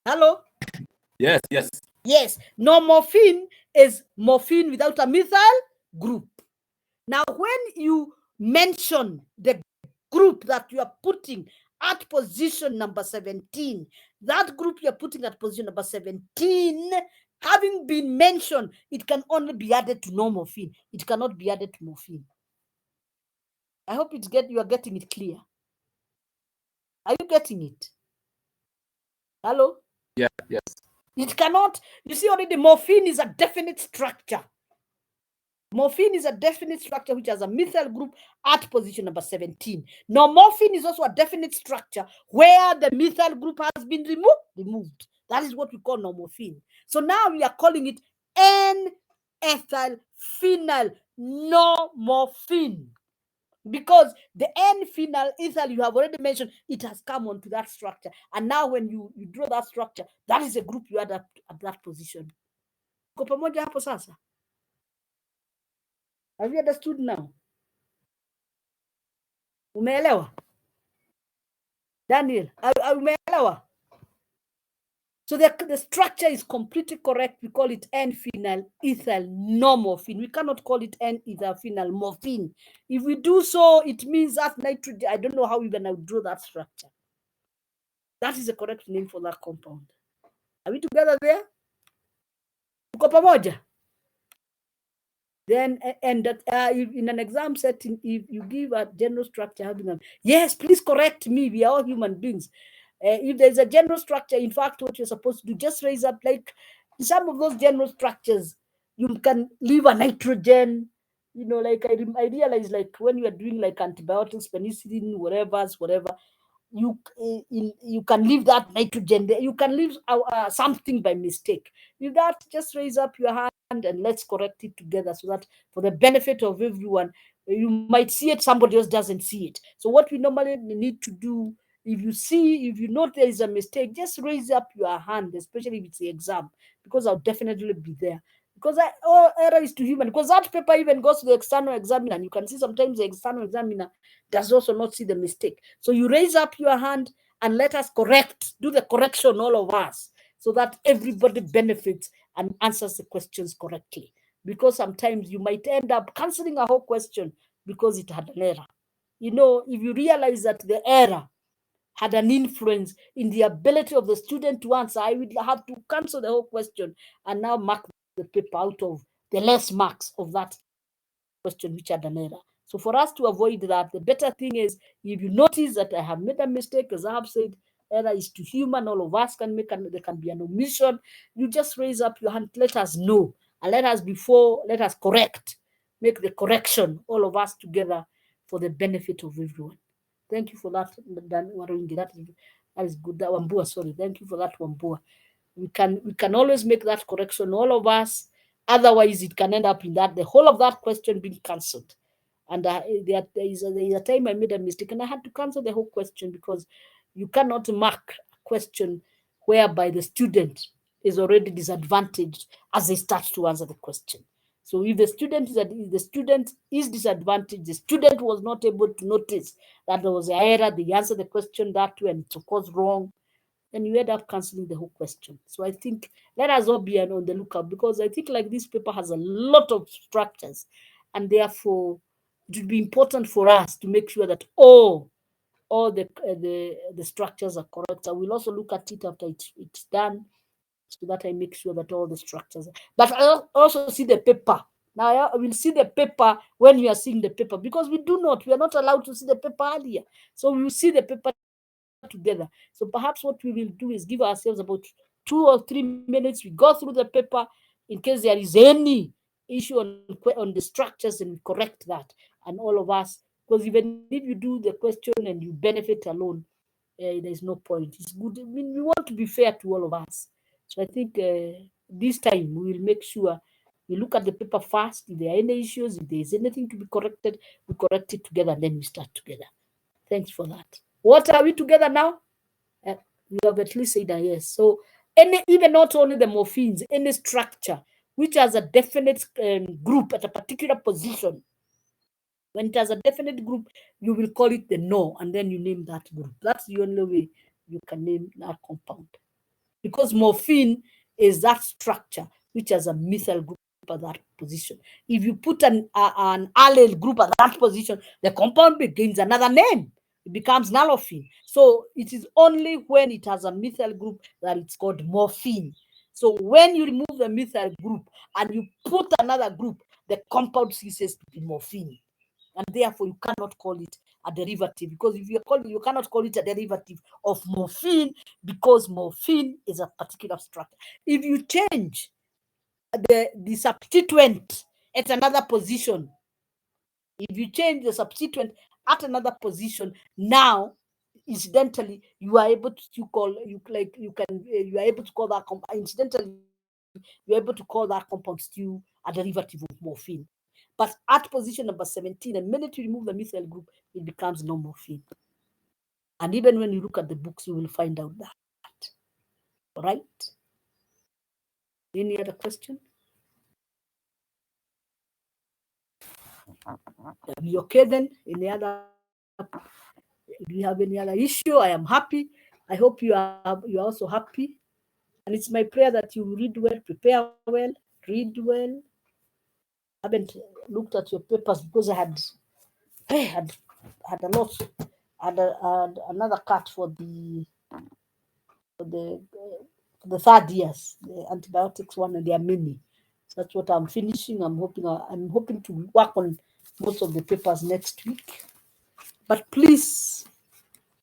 Hello? Yes. Yes, normorphine is morphine without a methyl group. Now, when you mention the group that you are putting at position number 17, that group you're putting at position number 17, having been mentioned, it can only be added to normorphine. It cannot be added to morphine. I hope you are getting it clear. Are you getting it? Hello? Yeah, yes. It cannot, you see already morphine is a definite structure. Morphine is a definite structure which has a methyl group at position number 17. Now, morphine is also a definite structure where the methyl group has been removed. That is what we call normorphine. So now we are calling it N-ethyl phenyl normorphine. Because the N-phenyl ethyl you have already mentioned, it has come onto that structure. And now when you draw that structure, that is a group you add at that position. Ko pamoja hapo sasa? Have you understood now? Umeelewa? Daniel, umeelewa? So the structure is completely correct. We call it N-phenyl ethyl normorphine. We cannot call it N-ethyl phenyl morphine. If we do so, it means that nitrogen. I don't know how we're going to draw that structure. That is the correct name for that compound. Are we together there? Uko pamoja? Then, and that in an exam setting, if you give a general structure having a, yes, please correct me. We are all human beings. If there's a general structure, in fact, what you're supposed to do, just raise up, like some of those general structures, you can leave a nitrogen, you know, like I realize, like when you are doing like antibiotics, penicillin, whatever, you can leave that nitrogen there. You can leave something by mistake. With that, just raise up your hand and let's correct it together so that for the benefit of everyone, you might see it, somebody else doesn't see it. So what we normally need to do, if you know there is a mistake, just raise up your hand, especially if it's the exam, because I'll definitely be there. Because error is to human. Because that paper even goes to the external examiner, and you can see sometimes the external examiner does also not see the mistake. So you raise up your hand and let us do the correction, all of us, so that everybody benefits and answers the questions correctly. Because sometimes you might end up canceling a whole question because it had an error. You know, if you realize that the error had an influence in the ability of the student to answer, I would have to cancel the whole question and now mark the paper out of the less marks of that question which had an error. So for us to avoid that, the better thing is, if you notice that I have made a mistake, as I have said, error is to human, all of us can make, there can be an omission, you just raise up your hand, let us know, and let us correct, make the correction, all of us together, for the benefit of everyone. Thank you for that, that is good. That Wambua, sorry. Thank you for that, Wambua. We can always make that correction, all of us. Otherwise, it can end up in that the whole of that question being cancelled. And there is a time I made a mistake and I had to cancel the whole question, because you cannot mark a question whereby the student is already disadvantaged as they start to answer the question. So if the student is disadvantaged, the student was not able to notice that there was an error, they answered the question that way and it was wrong, then you end up canceling the whole question. So I think let us all be on the lookout, because I think like this paper has a lot of structures, and therefore it would be important for us to make sure that all the structures are correct. I will also look at it after it's done, so that I make sure that all the structures. But I also see the paper. Now I will see the paper when we are seeing the paper, because we are not allowed to see the paper earlier. So we will see the paper together. So perhaps what we will do is give ourselves about 2 or 3 minutes. We go through the paper in case there is any issue on the structures, and we correct that. And all of us, because even if you do the question and you benefit alone, there's no point. It's good. I mean, we want to be fair to all of us. So I think this time we will make sure we look at the paper first. If there are any issues, if there is anything to be corrected, we correct it together, and then we start together. Thanks for that. What are we together now? You have at least said that yes. So even not only the morphines, any structure which has a definite group at a particular position, when it has a definite group, you will call it the no, and then you name that group. That's the only way you can name that compound. Because morphine is that structure which has a methyl group at that position. If you put an allyl group at that position, the compound gains another name. It becomes nalophene. So it is only when it has a methyl group that it's called morphine. So when you remove the methyl group and you put another group, the compound ceases to be morphine. And therefore you cannot call it a derivative, because if you cannot call it a derivative of morphine, because morphine is a particular structure. If you change the substituent at another position, if you change the substituent at another position, now incidentally you are able to call that incidentally you're able to call that compound still a derivative of morphine. But at position number 17, the minute you remove the methyl group, it becomes no morphine. And even when you look at the books, you will find out that. All right? Any other question? Are we okay then? Any other? Do you have any other issue? I am happy. I hope you are also happy. And it's my prayer that you read well, prepare well, read well. I haven't looked at your papers because I had a lot. Had another cut for the third years, the antibiotics one, and they are many. So that's what I'm finishing. I'm hoping to work on most of the papers next week. But please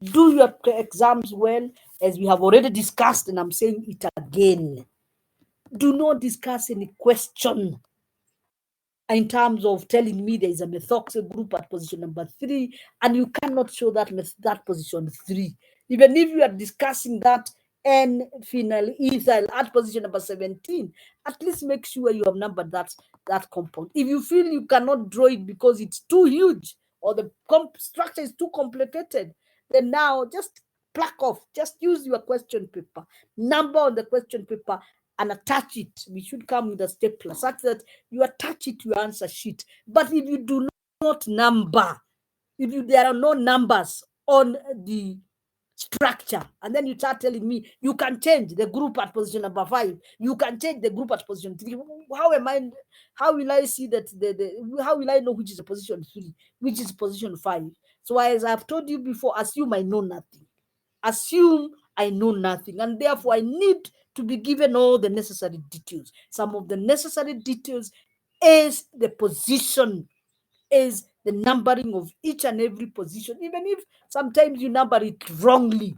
do your exams well, as we have already discussed, and I'm saying it again. Do not discuss any question in terms of telling me there is a methoxy group at position number 3, and you cannot show that position 3. Even if you are discussing that N-phenyl ethyl at position number 17, at least make sure you have numbered that compound. If you feel you cannot draw it because it's too huge or the structure is too complicated, then now just pluck off. Just use your question paper, number on the question paper, and attach it. We should come with a stapler such that you attach it to your answer sheet. But if you do not number, there are no numbers on the structure, and then you start telling me you can change the group at position number 5, you can change the group at position 3, how will I see that how will I know which is a position 3, which is position 5? So as I've told you before, assume I know nothing. Assume I know nothing, and therefore I need to be given all the necessary details. Some of the necessary details is the position, is the numbering of each and every position. Even if sometimes you number it wrongly,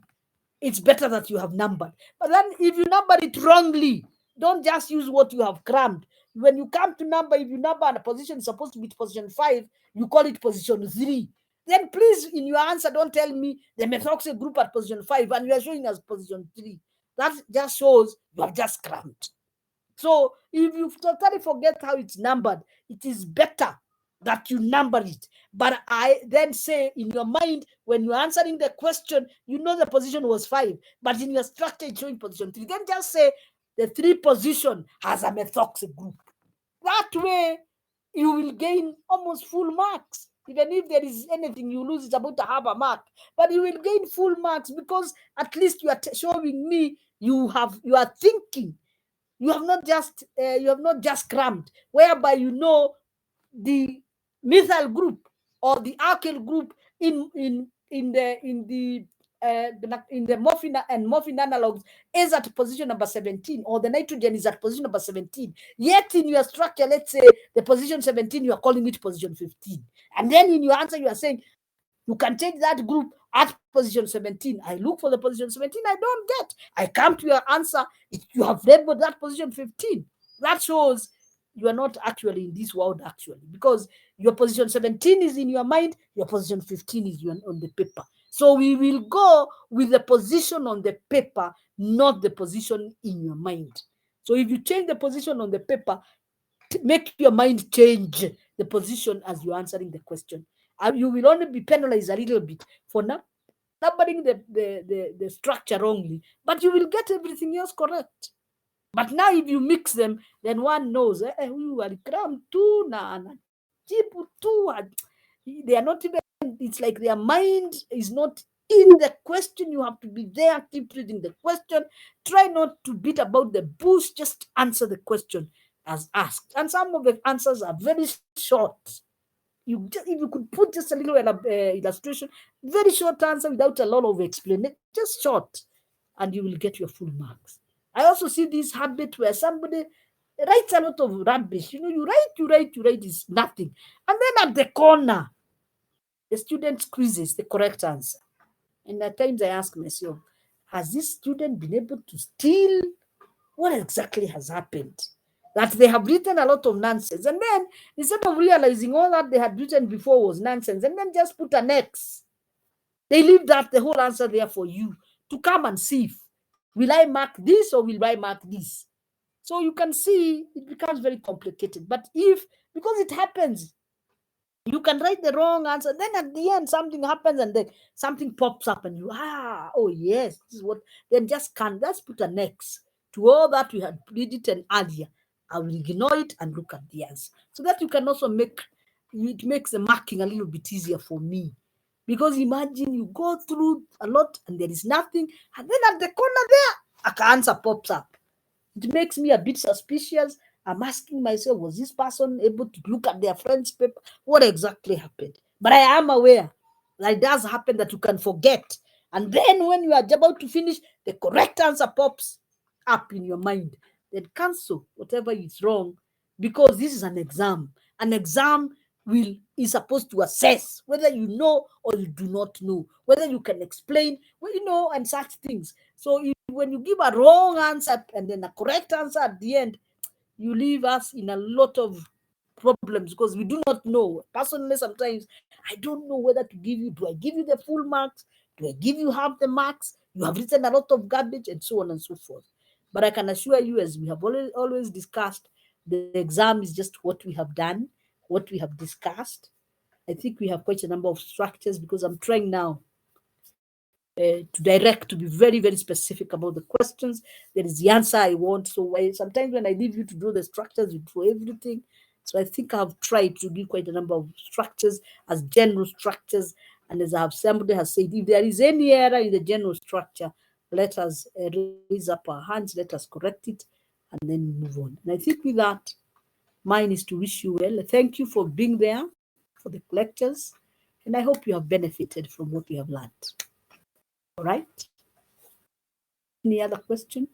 it's better that you have numbered. But then if you number it wrongly, don't just use what you have crammed. When you come to number, if you number and a position is supposed to be position 5, you call it position 3. Then please, in your answer, don't tell me the methoxy group at position 5 and you are showing as position 3. That just shows you have just crammed. So if you totally forget how it's numbered, it is better that you number it. But I then say in your mind, when you're answering the question, you know the position was 5, but in your structure it's showing position 3. Then just say the 3 position has a methoxy group. That way you will gain almost full marks. Even if there is anything you lose, it's about to have a mark, but you will gain full marks because at least you are showing me you are thinking. You have not just crammed, whereby you know the methyl group or the alkyl group in the morphine and morphine analogs is at position number 17, or the nitrogen is at position number 17. Yet in your structure, let's say the position 17, you are calling it position 15. And then in your answer, you are saying you can change that group at position 17. I look for the position 17, I don't get. I come to your answer, you have labeled that position 15. That shows you are not actually in this world, actually, because your position 17 is in your mind, your position 15 is on the paper. So we will go with the position on the paper, not the position in your mind. So if you change the position on the paper, make your mind change the position as you're answering the question. You will only be penalized a little bit for numbering the structure wrongly, but you will get everything else correct. But now if you mix them, then one knows, we are cram too, they are not even, it's like their mind is not in the question. You have to be there, keep reading the question. Try not to beat about the bush, just answer the question as asked. And some of the answers are very short. If you could put just a little illustration, very short answer without a lot of explanation, just short, and you will get your full marks. I also see this habit where somebody writes a lot of rubbish. You write is nothing. And then at the corner, the student squeezes the correct answer. And at times I ask myself, has this student been able to steal? What exactly has happened? That they have written a lot of nonsense. And then instead of realizing all that they had written before was nonsense, and then just put an X, they leave the whole answer there for you to come and see if, will I mark this or will I mark this? So you can see it becomes very complicated. But because it happens, you can write the wrong answer, then at the end something happens and then something pops up and oh yes, this is what, then just put an X to all that we had written earlier. I will ignore it and look at the answer. So that you can also it makes the marking a little bit easier for me. Because imagine you go through a lot and there is nothing, and then at the corner there, an answer pops up. It makes me a bit suspicious. I'm asking myself, was this person able to look at their friend's paper? What exactly happened? But I am aware that it does happen that you can forget. And then when you are about to finish, the correct answer pops up in your mind. Then cancel whatever is wrong, because this is an exam. An exam is supposed to assess whether you know or you do not know, whether you can explain, and such things. So when you give a wrong answer and then a correct answer at the end, you leave us in a lot of problems because we do not know. Personally, sometimes I don't know whether to give you. Do I give you the full marks? Do I give you half the marks? You have written a lot of garbage and so on and so forth. But I can assure you, as we have always discussed, the exam is just what we have done, what we have discussed. I think we have quite a number of structures because I'm trying now to be very, very specific about the questions. There is the answer I want. So sometimes when I leave you to do the structures, you do everything. So I think I've tried to give quite a number of structures as general structures. And as somebody has said, if there is any error in the general structure, let us raise up our hands, let us correct it, and then move on. And I think with that, mine is to wish you well. Thank you for being there for the lectures. And I hope you have benefited from what you have learned. All right. Any other question?